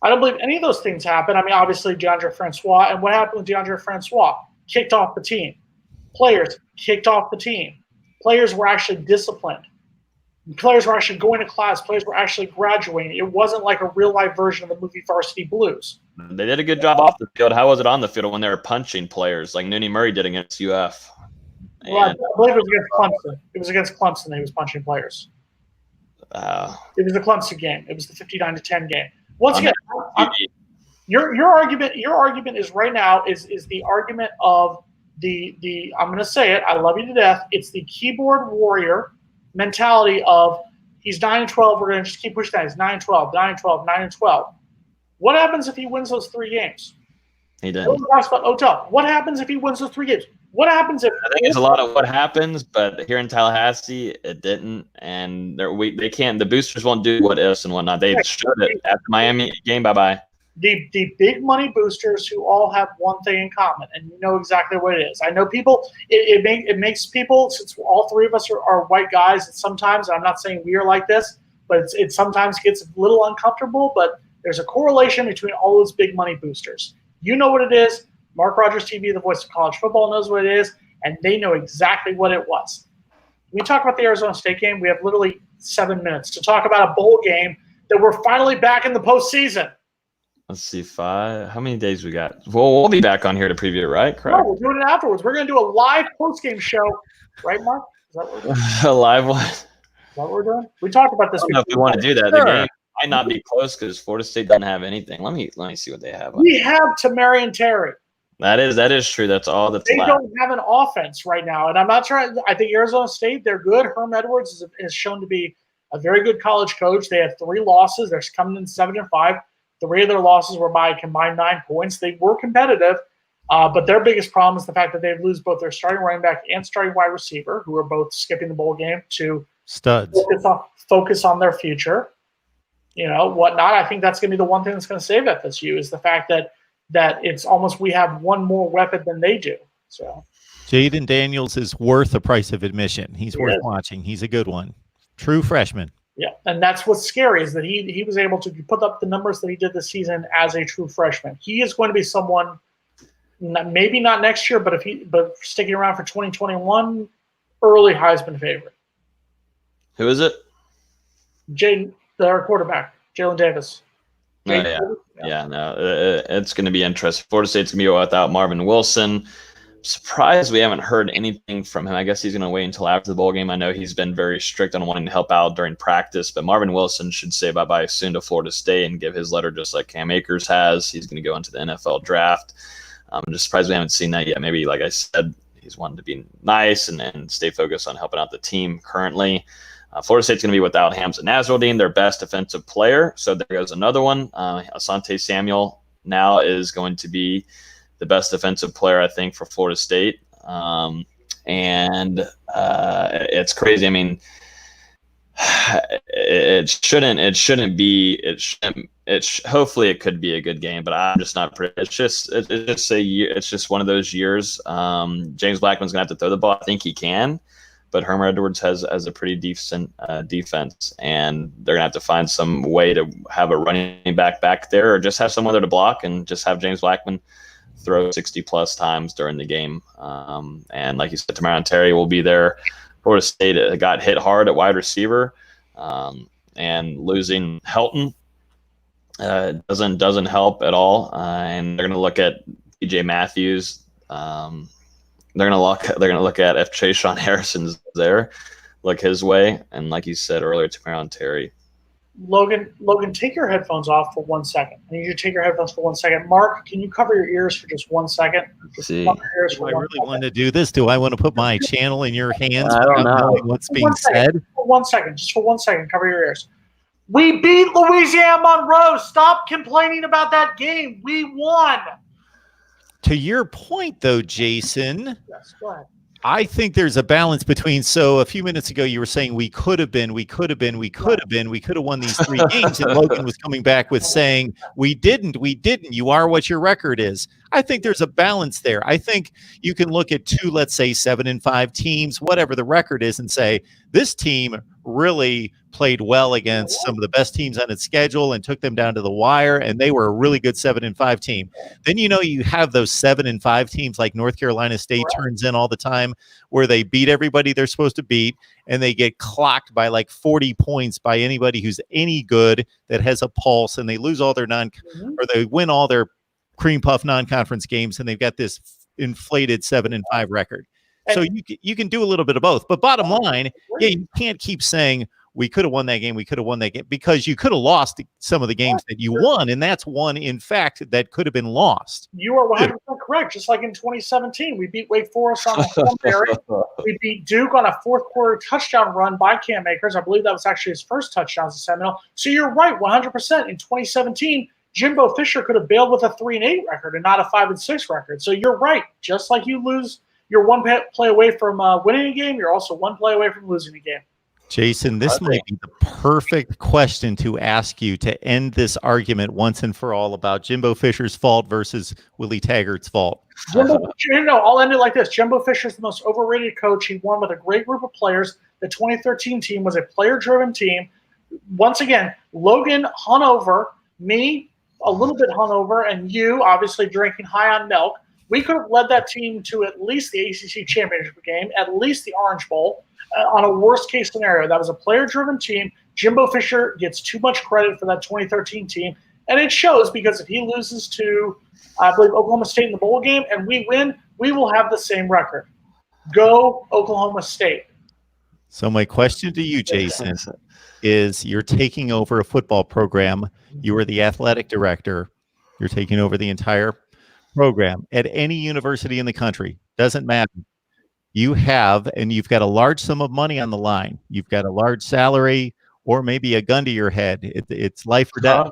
I don't believe any of those things happened. I mean, obviously DeAndre Francois, and what happened with DeAndre Francois? Kicked off the team. Players kicked off the team. Players were actually disciplined. Players were actually going to class. Players were actually graduating. It wasn't like a real-life version of the movie Varsity Blues. They did a good job off the field. How was it on the field when they were punching players like Nooney Murray did against UF? Well, I believe it was against Clemson. It was against Clemson that he was punching players. It was the Clemson game. It was the 59-10 game. Once again, your argument is right now is the argument of the I'm going to say it. I love you to death. It's the keyboard warrior mentality of he's 9-12. We're going to just keep pushing that. He's 9-12, 9-12, 9-12. What happens if he wins those 3 games? He didn't. No one talks about Odell. What happens if he wins those 3 games? What happens if? I think it's a lot of what happens, but here in Tallahassee, it didn't, and they can't. The boosters won't do what ifs and whatnot. They showed it at the Miami game. Bye. The big money boosters who all have one thing in common, and you know exactly what it is. I know people. It makes people, since all 3 of us are white guys. And sometimes, I'm not saying we are like this, but it sometimes gets a little uncomfortable. But there's a correlation between all those big money boosters. You know what it is. Mark Rogers TV, the voice of college football, knows what it is, and they know exactly what it was. When we talk about the Arizona State game, we have literally 7 minutes to talk about a bowl game that we're finally back in the postseason. Let's see, 5. How many days we got? Well, we'll be back on here to preview it, right? Correct. No, we're doing it afterwards. We're going to do a live post-game show. Right, Mark? Is that what we're doing? A live one? Is that what we're doing? We talked about this. I don't know if we want to do that. Sure. The game might not be close because Florida State doesn't have anything. Let me see what they have. We have Tamari and Terry. That is true. That's all that's left. They don't have an offense right now, and I'm not trying. I think Arizona State, they're good. Herm Edwards is shown to be a very good college coach. They have 3 losses. They're coming in 7-5. 3 of their losses were by a combined 9 points. They were competitive, but their biggest problem is the fact that they lose both their starting running back and starting wide receiver, who are both skipping the bowl game to studs focus on their future. You know, whatnot. I think that's going to be the one thing that's going to save FSU is the fact that it's almost we have one more weapon than they do. So Jaden Daniels is worth the price of admission. He's worth watching. He's a good one. True freshman. Yeah, and that's what's scary is that he was able to put up the numbers that he did this season as a true freshman. He is going to be someone, maybe not next year, but sticking around for 2021, early Heisman favorite. Who is it? Our quarterback, Jalen Davis. It's going to be interesting. Florida State's going to be without Marvin Wilson. Surprised we haven't heard anything from him. I guess he's going to wait until after the bowl game. I know he's been very strict on wanting to help out during practice, but Marvin Wilson should say bye-bye soon to Florida State and give his letter just like Cam Akers has. He's going to go into the NFL draft. I'm just surprised we haven't seen that yet. Maybe, like I said, he's wanting to be nice and stay focused on helping out the team currently. Florida State's going to be without Hamza Nasruddin, their best defensive player. So there goes another one. Asante Samuel now is going to be the best defensive player, I think, for Florida State. It's crazy. I mean, hopefully it could be a good game, but I'm just not it's just one of those years. James Blackman's gonna have to throw the ball. I think he can, but Herm Edwards has a pretty decent defense, and they're gonna have to find some way to have a running back there, or just have someone there to block, and just have James Blackman throw 60+ times during the game. And like you said, Tamari Terry will be there. Florida State got hit hard at wide receiver, and losing Helton doesn't help at all. And they're going to look at DJ Matthews. They're going to look at if Trayshawn Harrison's there, look his way. And like you said earlier, Tamari Terry. Logan, take your headphones off for 1 second. I need you to take your headphones for 1 second. Mark, can you cover your ears for just 1 second? Do I really want to do this? Do I want to put my channel in your hands? I don't know what's being said. For 1 second, just for 1 second, cover your ears. We beat Louisiana Monroe. Stop complaining about that game. We won. To your point, though, Jason. Yes, go ahead. I think there's a balance between. So a few minutes ago, you were saying we could have won these 3 games, and Logan was coming back with saying we didn't. You are what your record is. I think there's a balance there. I think you can look at 2, let's say 7-5 teams, whatever the record is, and say this team really played well against some of the best teams on its schedule and took them down to the wire, and they were a really good 7-5 team. Then you have those 7-5 teams like North Carolina State turns in all the time, where they beat everybody they're supposed to beat, and they get clocked by like 40 points by anybody who's any good that has a pulse, and they lose all their or they win all their cream puff non-conference games, and they've got this inflated 7-5 record. So you can do a little bit of both. But bottom line, yeah, you can't keep saying we could have won that game, because you could have lost some of the games that you won, and that's one, in fact, that could have been lost. You are 100% correct. Just like in 2017, we beat Wake Forest on a Hail Mary. We beat Duke on a fourth-quarter touchdown run by Cam Akers. I believe that was actually his first touchdown as a Seminole. So you're right, 100%. In 2017, Jimbo Fisher could have bailed with a 3-8 record and not a 5-6 record. So you're right. Just like you lose, you're one play away from winning a game, you're also one play away from losing a game. Jason, this might be the perfect question to ask you to end this argument once and for all about Jimbo Fisher's fault versus Willie Taggart's fault. I'll end it like this. Jimbo Fisher's the most overrated coach. He won with a great group of players. The 2013 team was a player-driven team. Once again, Logan hung over, me a little bit hung over, and you obviously drinking high on milk. We could have led that team to at least the ACC championship game, at least the Orange Bowl. On a worst-case scenario, that was a player-driven team. Jimbo Fisher gets too much credit for that 2013 team, and it shows because if he loses to, I believe, Oklahoma State in the bowl game and we win, we will have the same record. Go Oklahoma State. So my question to you, Jason, is you're taking over a football program. You are the athletic director. You're taking over the entire program at any university in the country. Doesn't matter. You've got a large sum of money on the line. You've got a large salary or maybe a gun to your head. It's life or death.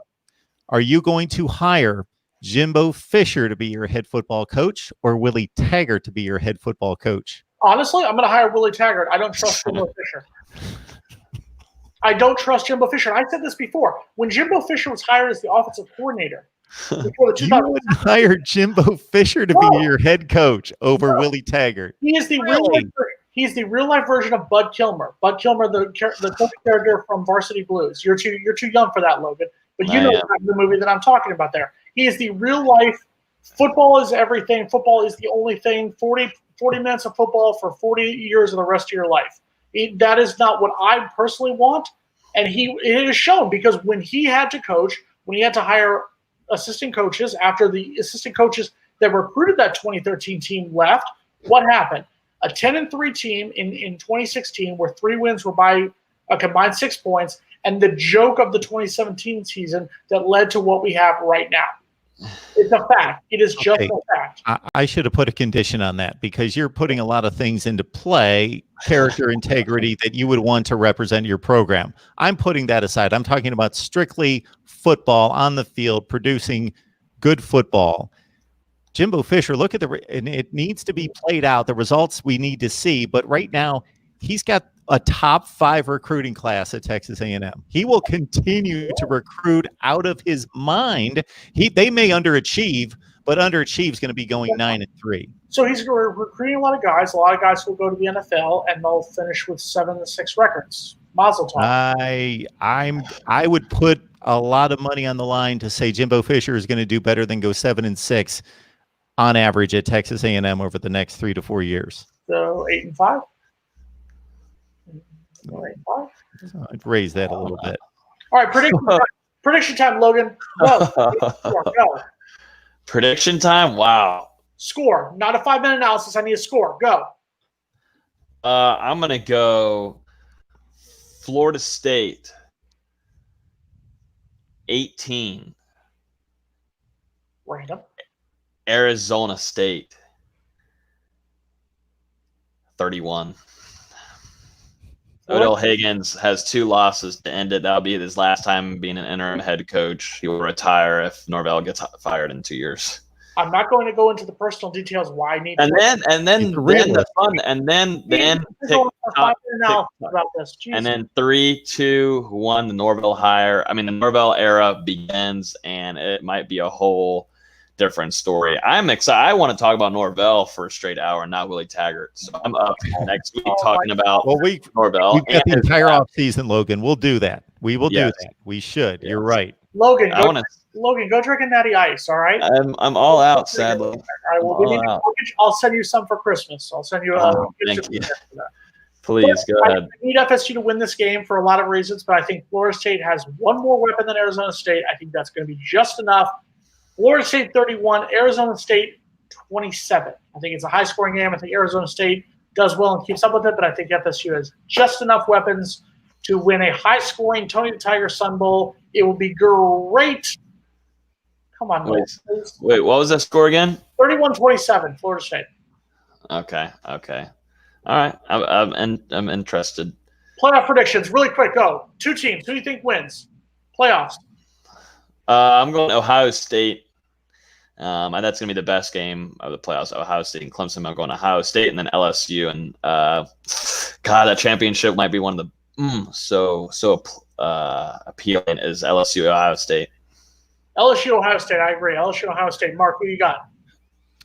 Are you going to hire Jimbo Fisher to be your head football coach or Willie Taggart to be your head football coach? Honestly, I'm going to hire Willie Taggart. I don't trust Jimbo Fisher. I don't trust Jimbo Fisher. And I said this before. When Jimbo Fisher was hired as the offensive coordinator, you would hire Jimbo Fisher to be your head coach over Willie Taggart. He is the real life version of Bud Kilmer. Bud Kilmer, the coach character from Varsity Blues. You're too young for that, Logan. But you know the movie that I'm talking about there. He is the real life. Football is everything. Football is the only thing. 40 minutes of football for 40 years of the rest of your life. That is not what I personally want. And it is shown because when he had to coach, when he had to hire assistant coaches after the assistant coaches that recruited that 2013 team left, what happened? A 10-3 team in 2016 where 3 wins were by a combined 6 points, and the joke of the 2017 season that led to what we have right now. It's a fact. It is just a fact. I should have put a condition on that because you're putting a lot of things into play, character integrity that you would want to represent your program. I'm putting that aside. I'm talking about strictly football on the field, producing good football. Jimbo Fisher, look at and it needs to be played out. The results we need to see, but right now he's got a top 5 recruiting class at Texas A&M. He will continue to recruit out of his mind. They may underachieve, but underachieve is going to be going 9-3. So he's recruiting a lot of guys. A lot of guys will go to the NFL and they'll finish with 7-6 records. Mazel tov. I would put a lot of money on the line to say Jimbo Fisher is going to do better than go 7-6 on average at Texas A&M over the next 3 to 4 years. So 8-5. I'd raise that a little bit. All right, prediction time, Logan. Go. Prediction time? Wow. Score. Not a 5-minute analysis. I need a score. Go. I'm going to go Florida State 18. Random. Arizona State 31. Odell Higgins has 2 losses to end it. That'll be his last time being an interim head coach. He will retire if Norvell gets fired in 2 years. I'm not going to go into the personal details why I need. And then the fun. And then about this. And then 3, 2, 1. The Norvell the Norvell era begins, and it might be a whole different story. I'm excited. I want to talk about Norvell for a straight hour, not Willie Taggart. So I'm up next week talking about Norvell. We've got the entire off season, Logan. We'll do that. We will do that. We should. Yes. You're right. Logan, go drink a Natty Ice, all right? I'm all out, sadly. All right, well, I'll send you some for Christmas. I'll send you thank you. Please, go ahead. I need FSU to win this game for a lot of reasons, but I think Florida State has one more weapon than Arizona State. I think that's going to be just enough. Florida State 31, Arizona State 27. I think it's a high-scoring game. I think Arizona State does well and keeps up with it, but I think FSU has just enough weapons to win a high-scoring Tony the Tiger Sun Bowl. It will be great. Come on, wait, what was that score again? 31-27, Florida State. Okay. All right, I'm interested. Playoff predictions, really quick. Go. 2 teams. Who do you think wins playoffs? I'm going Ohio State. And that's going to be the best game of the playoffs. Ohio State and Clemson. I'm going Ohio State and then LSU. And God, that championship might be one of the so appealing is LSU Ohio State. LSU Ohio State. I agree. LSU Ohio State. Mark, who you got?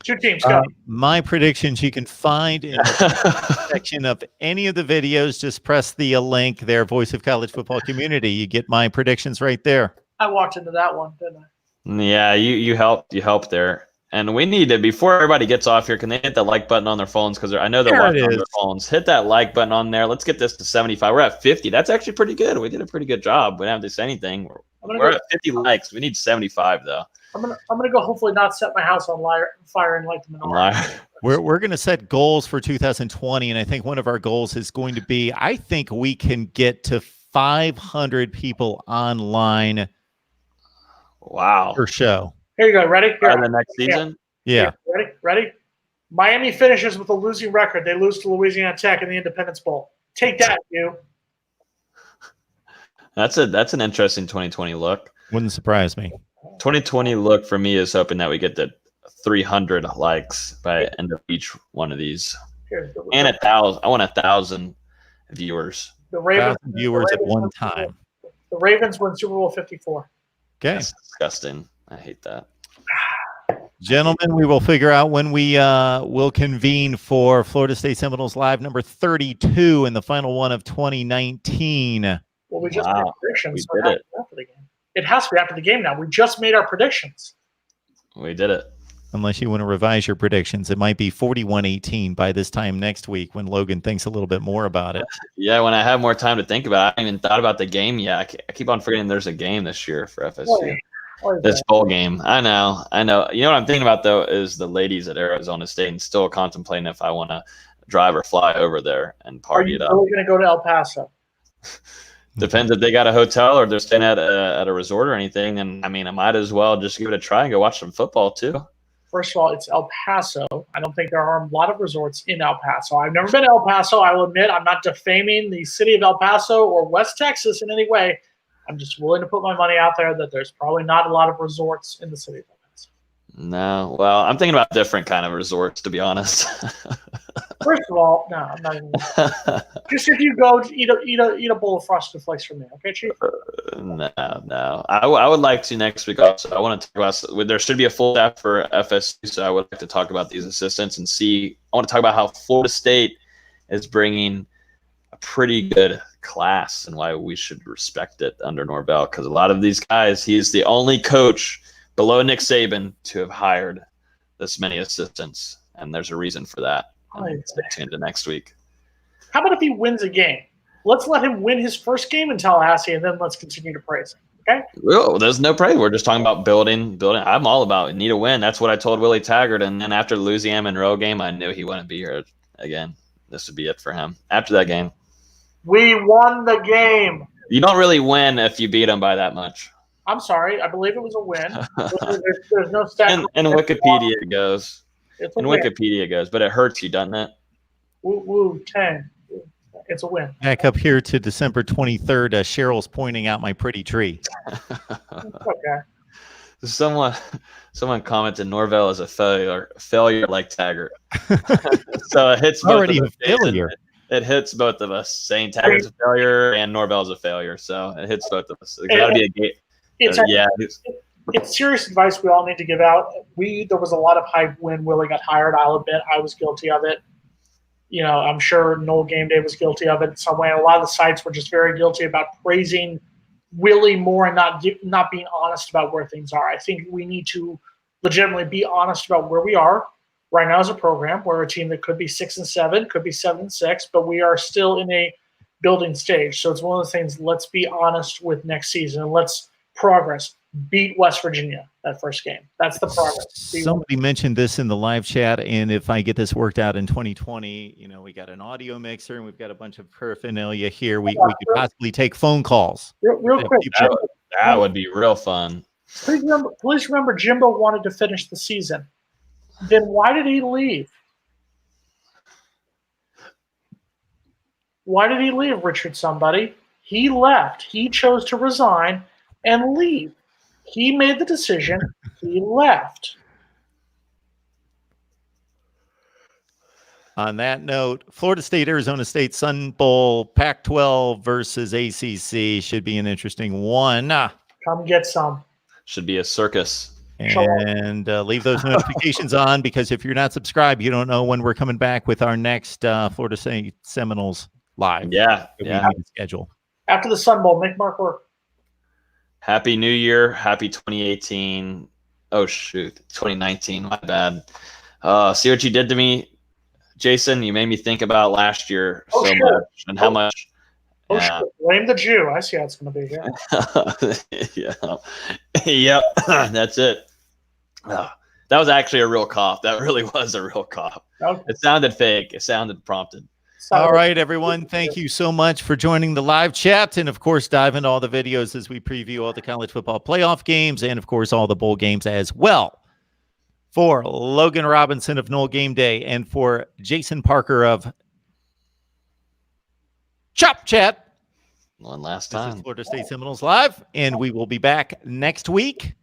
2 teams. Go. My predictions you can find in the section of any of the videos. Just press the link there, Voice of College Football Community. You get my predictions right there. I walked into that one, didn't I? Yeah, you helped there. And we need to, before everybody gets off here, can they hit the like button on their phones? Because I know they're watching on their phones. Hit that like button on there. Let's get this to 75. We're at 50. That's actually pretty good. We did a pretty good job. We didn't have to say anything. We're at 50 likes. We need 75 though. I'm gonna go. Hopefully, not set my house on fire and light the menorah. We're gonna set goals for 2020, and I think one of our goals is going to be. I think we can get to 500 people online. Wow. Per show. Here you go. Ready? Here. The next season? Yeah. Ready? Miami finishes with a losing record. They lose to Louisiana Tech in the Independence Bowl. Take that, you. That's an interesting 2020 look. Wouldn't surprise me. 2020 look for me is hoping that we get to 300 likes by the end of each one of these. And 1,000. I want 1,000 viewers. The Ravens viewers at one time. The Ravens win Super Bowl 54. Okay. That's disgusting. I hate that. Gentlemen, we will figure out when we will convene for Florida State Seminoles Live number 32 and the final one of 2019. Well, we just made predictions. We did it. After the game. It has to be after the game now. We just made our predictions. We did it. Unless you want to revise your predictions. It might be 41-18 by this time next week when Logan thinks a little bit more about it. Yeah, when I have more time to think about it. I haven't even thought about the game yet. I keep on forgetting there's a game this year for FSU. This bowl game. I know. You know what I'm thinking about, though, is the ladies at Arizona State and still contemplating if I want to drive or fly over there and party it up. Are we going to go to El Paso? Depends if they got a hotel or they're staying at a resort or anything. And, I mean, I might as well just give it a try and go watch some football, too. First of all, it's El Paso. I don't think there are a lot of resorts in El Paso. I've never been to El Paso. I will admit I'm not defaming the city of El Paso or West Texas in any way. I'm just willing to put my money out there that there's probably not a lot of resorts in the city of El Paso. No. Well, I'm thinking about different kind of resorts, to be honest. First of all, no, I'm not even. Just if you go eat a bowl of Frosted Flakes for me, okay, Chief? No. I would like to next week also. I want to talk about. There should be a full staff for FSU, so I would like to talk about these assistants and see. I want to talk about how Florida State is bringing a pretty good class and why we should respect it under Norvell, because a lot of these guys, he is the only coach below Nick Saban to have hired this many assistants, and there's a reason for that. Stay tuned to next week. How about if he wins a game? Let's let him win his first game in Tallahassee, and then let's continue to praise him. Okay? Well, there's no praise. We're just talking about building. I'm all about need a win. That's what I told Willie Taggart. And then after the Louisiana Monroe game, I knew he wouldn't be here again. This would be it for him. After that game, we won the game. You don't really win if you beat them by that much. I'm sorry. I believe it was a win. There's no stat. And Wikipedia goes. Wikipedia goes, but it hurts you, doesn't it? Woo, 10. It's a win. Back up here to December 23rd. Cheryl's pointing out my pretty tree. Okay. Someone commented Norvell is a failure like Taggart. So it hits both already of a failure. It hits both of us, saying Taggart's a failure and Norvell's a failure. So it hits both of us. It's got to be a game. It's serious advice we all need to give out. There was a lot of hype when Willie got hired. I'll admit I was guilty of it. You know, I'm sure Noel Game Day was guilty of it in some way. A lot of the sites were just very guilty about praising Willie more and not being honest about where things are. I think we need to legitimately be honest about where we are right now as a program. We're a team that could be 6-7, could be 7-6, but we are still in a building stage. So it's one of the things. Let's be honest with next season. Let's progress. beat West Virginia that first game. That's the progress. Somebody mentioned this in the live chat, and if I get this worked out in 2020, we got an audio mixer and we've got a bunch of paraphernalia here. We could possibly take phone calls. Real quick, that would be real fun. Please remember, Jimbo wanted to finish the season. Then why did he leave? Why did he leave, Richard somebody? He left. He chose to resign and leave. He made the decision. He left. On that note, Florida State, Arizona State, Sun Bowl, Pac-12 versus ACC should be an interesting one. Come get some. Should be a circus. And leave those notifications on, because if you're not subscribed, you don't know when we're coming back with our next Florida State Seminoles live. Yeah. We need to schedule. After the Sun Bowl, make Mark work. Happy New Year. Happy 2018. Oh, shoot. 2019. My bad. See what you did to me, Jason? You made me think about last year so much and how much. Blame the Jew. I see how it's going to be here. Yep. That's it. That was actually a real cough. That really was a real cough. Okay. It sounded fake. It sounded prompted. All right, everyone. Thank you so much for joining the live chat. And, of course, dive into all the videos as we preview all the college football playoff games and, of course, all the bowl games as well. For Logan Robinson of Knoll Game Day and for Jason Parker of Chop Chat. One last time. This is Florida State Seminoles Live, and we will be back next week.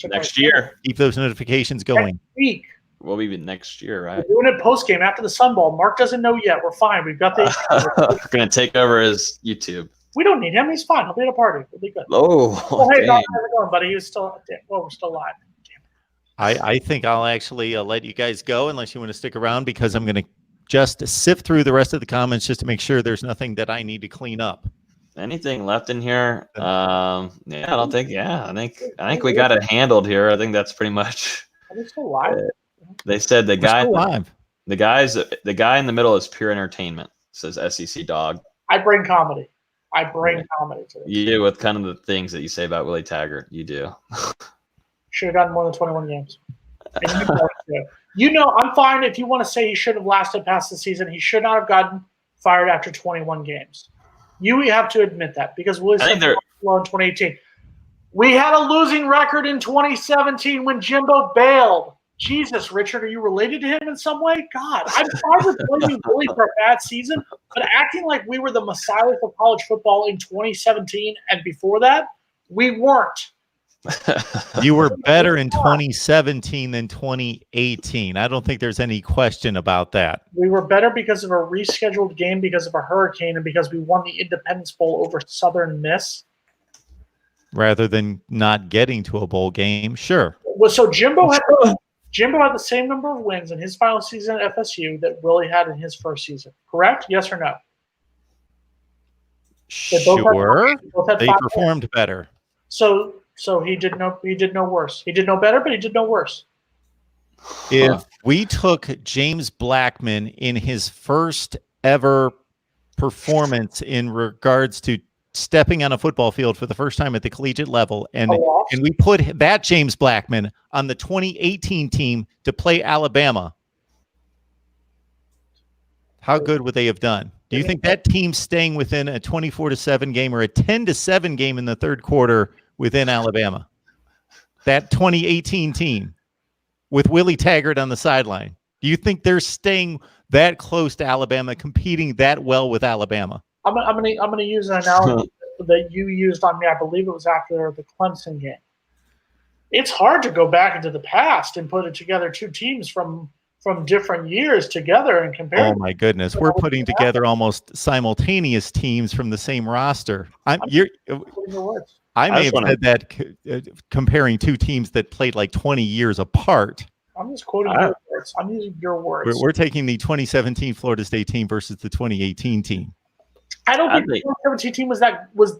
Next year. Keep those notifications going. Next week. We'll be next year, right? We're doing it post-game after the Sun Bowl. Mark doesn't know yet. We're fine. We've got the We're going to take over his YouTube. We don't need him. He's fine. He'll be at a party. We'll be good. Oh, hey, Doc, how's it going, buddy? He was still – we're still live. I think I'll actually let you guys go unless you want to stick around, because I'm going to just sift through the rest of the comments just to make sure there's nothing that I need to clean up. Anything left in here? I don't think. Yeah, I think we got it handled here. I think that's pretty much. Are they still live? They said the guy in the middle is pure entertainment, says SEC Dog. I bring comedy. Comedy to it. You do, with kind of the things that you say about Willie Taggart. You do. Should have gotten more than 21 games. I'm fine if you want to say he should have lasted past the season. He should not have gotten fired after 21 games. You have to admit that, because Willie said low in 2018. We had a losing record in 2017 when Jimbo bailed. Jesus, Richard, are you related to him in some way? God, I'm fine with blaming Willie for a bad season, but acting like we were the messiah of college football in 2017 and before that, we weren't. You were better in 2017 than 2018. I don't think there's any question about that. We were better because of a rescheduled game, because of a hurricane, and because we won the Independence Bowl over Southern Miss. Rather than not getting to a bowl game, sure. Well, so Jimbo had the same number of wins in his final season at FSU that Willie had in his first season. Correct? Yes or no? Sure. They performed better. So he did no worse. He did no better, but he did no worse. If we took James Blackman in his first ever performance in regards to stepping on a football field for the first time at the collegiate level, and we put that James Blackman on the 2018 team to play Alabama, how good would they have done? Do you think that team staying within a 24-7 game or a 10-7 game in the third quarter within Alabama, that 2018 team with Willie Taggart on the sideline, do you think they're staying that close to Alabama, competing that well with Alabama? I'm gonna use an analogy that you used on me. I believe it was after the Clemson game. It's hard to go back into the past and put it together, two teams from different years together and compare. Oh my goodness, we're putting together almost simultaneous teams from the same roster. I may have said that comparing two teams that played like 20 years apart. I'm just quoting your words. I'm using your words. We're taking the 2017 Florida State team versus the 2018 team. I don't think the 2017 team was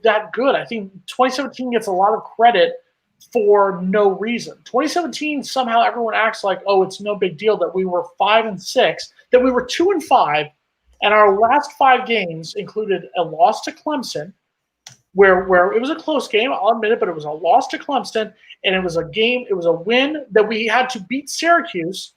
that good. I think 2017 gets a lot of credit for no reason. 2017, somehow everyone acts like, oh, it's no big deal that we were 5-6, that we were 2-5, and our last 5 games included a loss to Clemson, where it was a close game, I'll admit it, but it was a loss to Clemson, and it was a win that we had to beat Syracuse.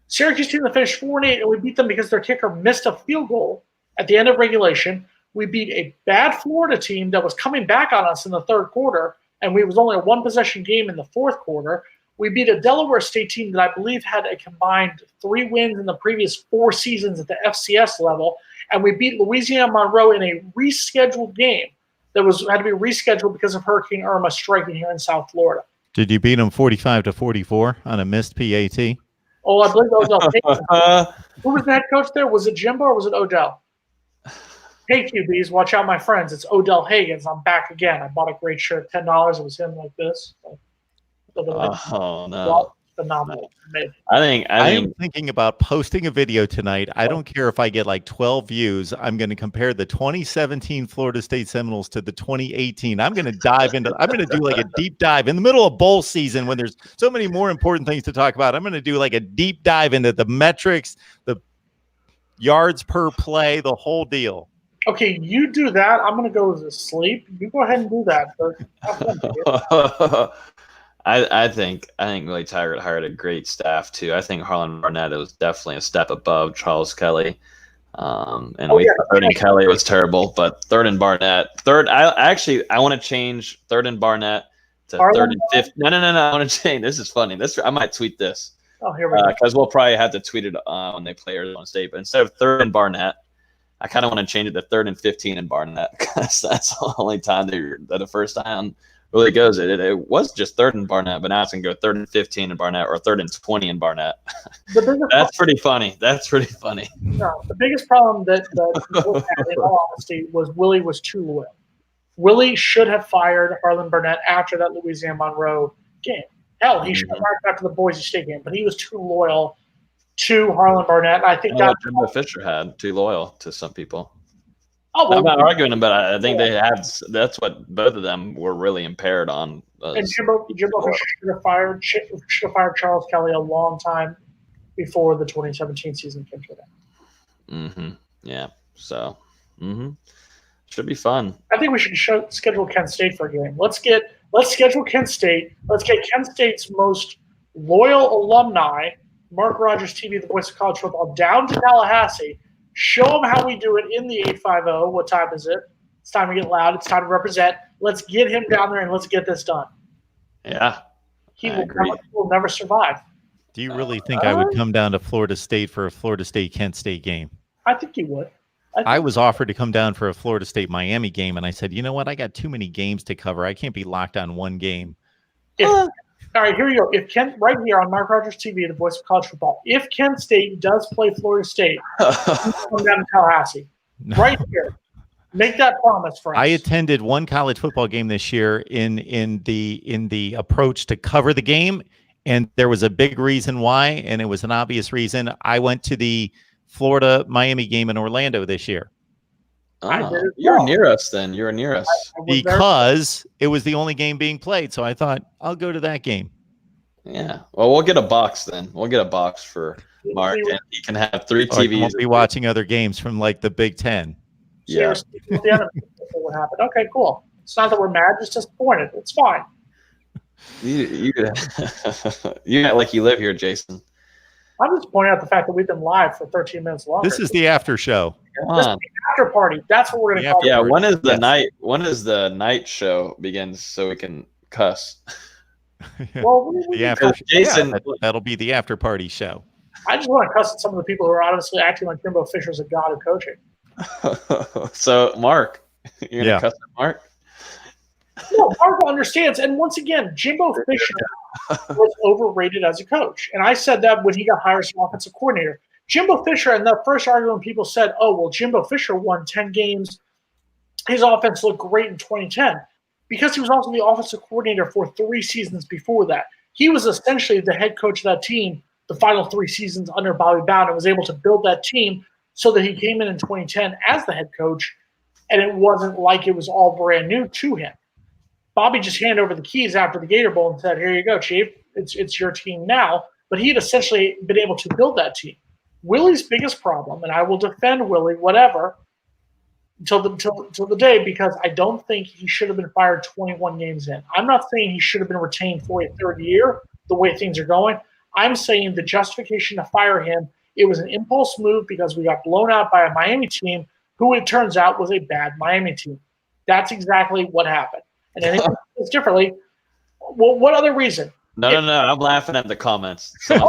Syracuse team that finished 4-8, and we beat them because their kicker missed a field goal at the end of regulation. We beat a bad Florida team that was coming back on us in the third quarter, and it was only a one-possession game in the fourth quarter. We beat a Delaware State team that I believe had a combined 3 wins in the previous 4 seasons at the FCS level, and we beat Louisiana Monroe in a rescheduled game that had to be rescheduled because of Hurricane Irma striking here in South Florida. Did you beat them 45-44 on a missed PAT? Oh, I believe Odell Haynes. Who was the head coach there? Was it Jimbo or was it Odell? Hey, QBs, watch out, my friends. It's Odell Higgins. I'm back again. I bought a great shirt, $10. It was him like this. Oh, no. Phenomenal. I am thinking about posting a video tonight. I don't care if I get like 12 views. I'm going to compare the 2017 Florida State Seminoles to the 2018. I'm going to do like a deep dive in the middle of bowl season when there's so many more important things to talk about. I'm going to do like a deep dive into the metrics, the yards per play, the whole deal. Okay, you do that. I'm going to go to sleep. You go ahead and do that. I think Willie Taggart hired a great staff too. I think Harlan Barnett was definitely a step above Charles Kelly. Third and Kelly was terrible, but third and Barnett. I want to change third and Barnett to third and fifth. No. I want to change. This is funny. I might tweet this. Oh, here we go. Because we'll probably have to tweet it when they play Arizona State. But instead of third and Barnett, I kind of want to change it to third and 15 in Barnett because that's the only time that the first time really goes. It was just third and Barnett, but now it's going to go third and 15 in Barnett or third and 20 in Barnett. That's pretty funny. No, the biggest problem that had, in all honesty, was Willie was too loyal. Willie should have fired Harlan Barnett after that Louisiana Monroe game. Hell, he should have fired after the Boise State game, but he was too loyal to Harlan Barnett. I think Jimbo Fisher had too loyal to some people. Oh, well, I'm not arguing them, but I think they had. That's what both of them were really impaired on. And Jimbo Fisher should have fired Charles Kelly a long time before the 2017 season came to an end. Yeah. So. Should be fun. I think we should schedule Kent State for a game. Let's schedule Kent State. Let's get Kent State's most loyal alumni, Mark Rogers TV, the voice of college football, down to Tallahassee. Show them how we do it in the 850. What time is it? It's time to get loud. It's time to represent. Let's get him down there and let's get this done. Yeah. He will never survive. Do you really think I would come down to Florida State for a Florida State-Kent State game? I think you would. I was offered to come down for a Florida State-Miami game, and I said, you know what? I got too many games to cover. I can't be locked on one game. All right, here you go. If Kent, right here on Mark Rogers TV, the voice of college football, if Kent State does play Florida State, come down to Tallahassee. Right here. Make that promise for us. I attended one college football game this year in the approach to cover the game, and there was a big reason why, and it was an obvious reason. I went to the Florida-Miami game in Orlando this year. You're near us then. You're near us. Because it was the only game being played. So I thought, I'll go to that game. Yeah. Well, we'll get a box then. We'll get a box for Mark, and he can have 3 TVs. I won't be watching other games from like the Big Ten. Yeah. What happened? Okay, cool. It's not that we're mad, just disappointed. It's fine. You act like you live here, Jason. I'm just pointing out the fact that we've been live for 13 minutes longer. This is the after show. This is the after party. That's what we're going to call it. Yeah, when is the night? When is the night show begins so we can cuss? Well, Jason, that'll be the after party show. I just want to cuss at some of the people who are honestly acting like Jimbo Fisher's a god of coaching. So, Mark, you're going to cuss at Mark? No, Mark understands. And once again, Jimbo Fisher was overrated as a coach. And I said that when he got hired as an offensive coordinator. Jimbo Fisher, and the first argument people said, oh, well, Jimbo Fisher won 10 games. His offense looked great in 2010 because he was also the offensive coordinator for 3 seasons before that. He was essentially the head coach of that team the final 3 seasons under Bobby Bowden and was able to build that team so that he came in 2010 as the head coach, and it wasn't like it was all brand new to him. Bobby just handed over the keys after the Gator Bowl and said, here you go, Chief. It's your team now. But he had essentially been able to build that team. Willie's biggest problem, and I will defend Willie, whatever, until the day, because I don't think he should have been fired 21 games in. I'm not saying he should have been retained for a third year the way things are going. I'm saying the justification to fire him, it was an impulse move because we got blown out by a Miami team who it turns out was a bad Miami team. That's exactly what happened. And I think it's differently. Well, what other reason? No. I'm laughing at the comments. Said,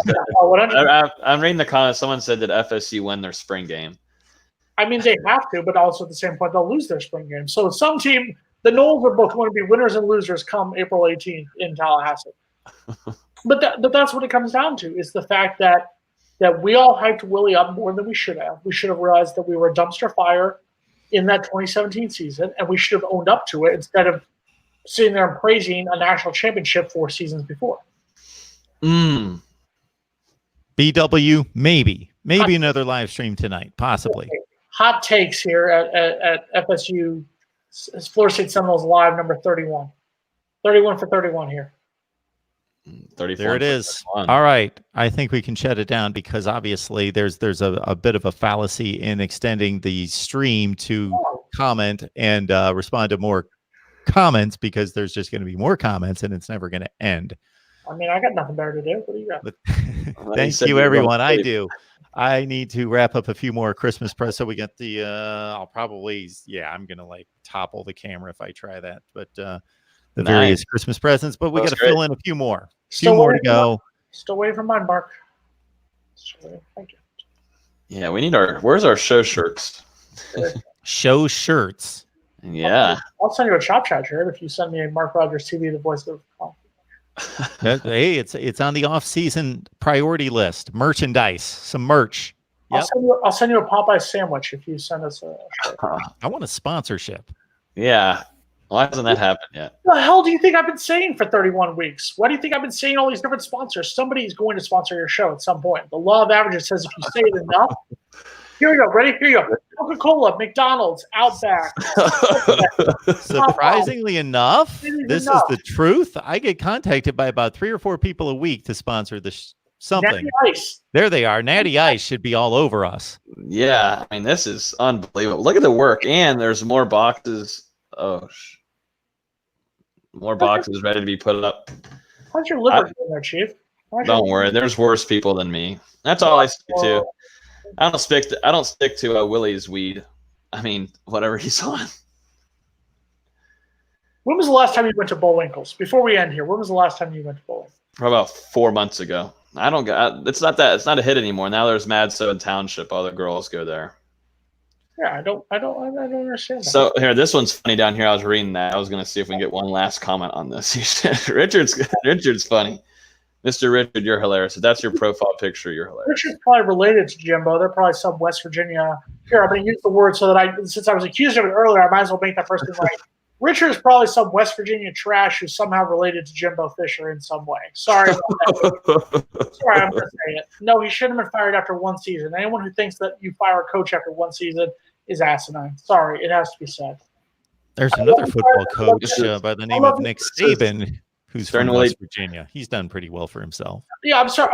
I'm reading the comments. Someone said that FSU win their spring game. I mean, they have to, but also at the same point, they'll lose their spring game. So some team, the Noles are both going to be winners and losers come April 18th in Tallahassee. But that's what it comes down to, is the fact that we all hyped Willie up more than we should have. We should have realized that we were a dumpster fire in that 2017 season, and we should have owned up to it instead of sitting there and praising a national championship 4 seasons before. BW, maybe another live stream tonight, possibly. Hot takes here at FSU. Florida State Seminoles live number 31. 31 for 31 here. 34 there it is. All right. I think we can shut it down because obviously there's a bit of a fallacy in extending the stream to comment and respond to more comments, because there's just going to be more comments and it's never going to end. I mean, I got nothing better to do. What do you got? But thank you, everyone. I do. I need to wrap up a few more Christmas presents. So we got the, I'll probably, I'm going to like topple the camera if I try that. But the various Christmas presents, but we got to fill in a few more. Few more to go. Still waiting for mine, Mark. Thank you. Yeah, we need where's our show shirts? Show shirts. Yeah. I'll send you a Chop Chat shirt if you send me a Mark Rogers TV, the voice of. Hey, it's on the off-season priority list. Merchandise, some merch. Yep. I'll send you a Popeye sandwich if you send us a shirt. I want a sponsorship. Yeah. Why hasn't that happened yet? What the hell do you think I've been saying for 31 weeks? Why do you think I've been saying all these different sponsors? Somebody's going to sponsor your show at some point. The law of averages says if you say it enough. Here we go. Ready? Here you go. Coca-Cola, McDonald's, Outback. Surprisingly enough, this is the truth. I get contacted by about 3 or 4 people a week to sponsor something. Natty Ice. There they are. Natty Ice should be all over us. Yeah. I mean, this is unbelievable. Look at the work. And there's more boxes. Oh, more boxes ready to be put up. How's your liver doing there, Chief? Don't worry. There's worse people than me. That's all I stick to. I don't stick to Willie's weed. I mean, whatever he's on. When was the last time you went to Bullwinkle's? Before we end here, when was the last time you went to Bullwinkle's? About 4 months ago. It's not a hit anymore. Now there's Madison Township. All the girls go there. Yeah, I don't understand that. So here, this one's funny down here. I was reading that. I was going to see if we can get one last comment on this. He said, Richard's funny. Mr. Richard, you're hilarious. If that's your profile picture, you're hilarious. Richard's probably related to Jimbo. They're probably some West Virginia. Here, I'm going to use the word so that since I was accused of it earlier, I might as well make that first thing right. Richard is probably some West Virginia trash who's somehow related to Jimbo Fisher in some way. Sorry about that. Sorry, I'm going to say it. No, he shouldn't have been fired after 1 season. Anyone who thinks that you fire a coach after 1 season is asinine. Sorry, it has to be said. There's another football coach by the name of Nick Saban, who's from West Virginia. He's done pretty well for himself. Yeah, I'm sorry.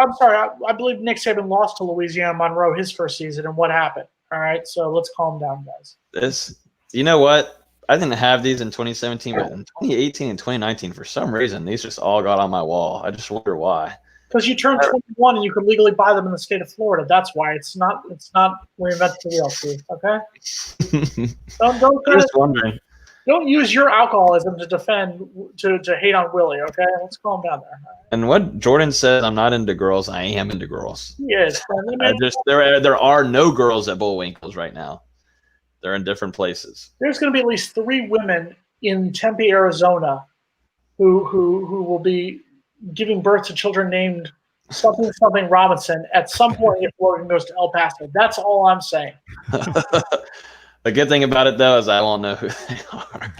I believe Nick Saban lost to Louisiana Monroe his first season, and what happened? All right, so let's calm down, guys. You know what? I didn't have these in 2017, but in 2018 and 2019, for some reason, these just all got on my wall. I just wonder why. Because you turned 21 and you could legally buy them in the state of Florida. That's why. It's not reinvented the wheel, Steve. Okay. Just wondering. Don't use your alcoholism to defend to hate on Willie. Okay, let's calm down there. And what Jordan says, I'm not into girls. I am into girls. Yes. There are no girls at Bullwinkle's right now. They're in different places. There's going to be at least 3 women in Tempe, Arizona, who will be giving birth to children named something Robinson at some point if Logan goes to El Paso. That's all I'm saying. The good thing about it, though, is I won't know who they are.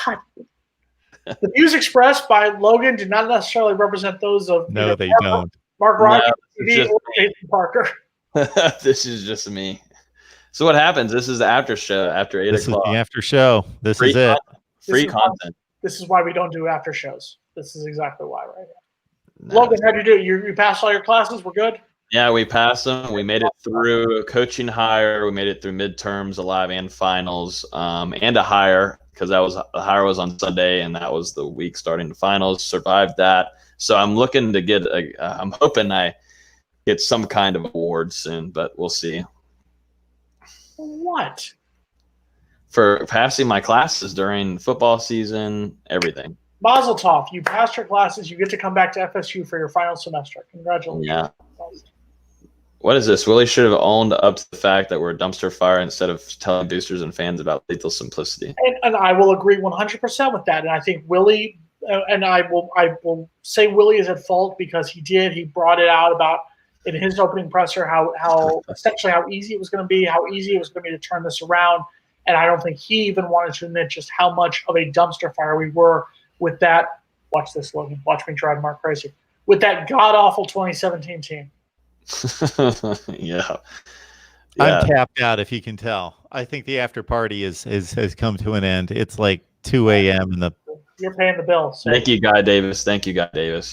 God. The views expressed by Logan do not necessarily represent those of they don't. Mark Rogers TV or Nathan Parker. This is just me. So what happens? This is the after show after 8 o'clock. This is the after show. This is it. Free content. This is why we don't do after shows. This is exactly why, right? Nice. Logan, how'd you do? You passed all your classes? We're good? Yeah, we passed them. We made it through coaching hire. We made it through midterms, alive, and finals, and a hire because the hire was on Sunday, and that was the week starting the finals. Survived that, so I'm looking to get. I'm hoping I get some kind of award soon, but we'll see. What? For passing my classes during football season, everything. Mazel tov! You passed your classes. You get to come back to FSU for your final semester. Congratulations. Yeah. What is this? Willie should have owned up to the fact that we're a dumpster fire instead of telling boosters and fans about lethal simplicity. And I will agree 100% with that. And I think Willie, and I will say Willie is at fault because he brought it out about in his opening presser how essentially how easy it was going to be, how easy it was going to be to turn this around. And I don't think he even wanted to admit just how much of a dumpster fire we were with that. Watch this, Logan. Watch me drive Mark crazy with that god awful 2017 team. Yeah. I'm tapped out, if you can tell. I think the after party has come to an end. It's like 2 a.m. and you're paying the bill. So. Thank you, Guy Davis.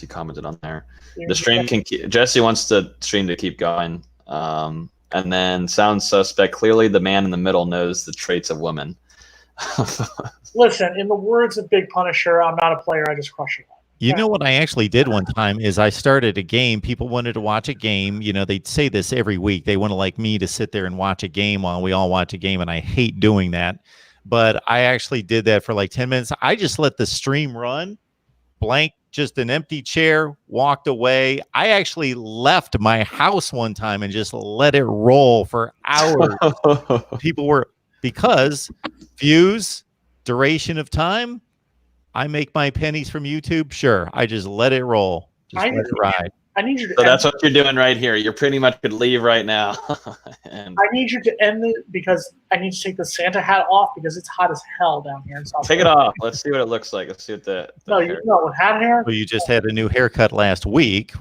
He commented on there. The stream can Jesse wants the stream to keep going. And then sounds suspect. Clearly, the man in the middle knows the traits of women. Listen, in the words of Big Punisher, I'm not a player. I just crush it. You know what I actually did one time is I started a game. People wanted to watch a game. You know, they'd say this every week. They want to like me to sit there and watch a game while we all watch a game, and I hate doing that. But I actually did that for like 10 minutes. I just let the stream run, blank, just an empty chair, walked away. I actually left my house one time and just let it roll for hours. People were, because views, duration of time, I make my pennies from YouTube. Sure, I just let it roll. Just let it ride. I need you to. So that's what you're doing right here. You're pretty much could leave right now. I need you to end it because I need to take the Santa hat off because it's hot as hell down here in South Take it off. Let's see what it looks like. Let's see what the you know, with hat hair. Well, you just had a new haircut last week,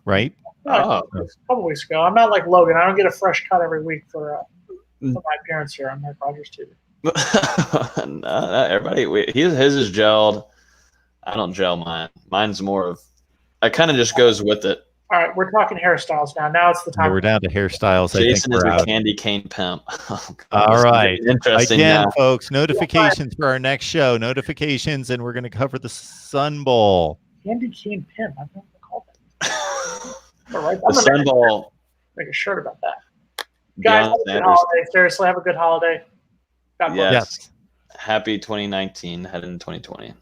right? A couple weeks ago. I'm not like Logan. I don't get a fresh cut every week for my appearance here on Mark Rogers TV. No, everybody, his is gelled. I don't gel mine. Mine's more of, I kind of just goes with it. All right, we're talking hairstyles now. Now it's the time. We're down to hairstyles. Jason I think is a candy cane pimp. All right. Interesting. Again, folks, notifications for our next show. Notifications, and we're going to cover the Sun Bowl. Candy cane pimp. I've never called that. All right, the Sun Bowl. Make a shirt about that. Guys, have a good holiday. Seriously, have a good holiday. Yes. Happy 2019. Heading into 2020.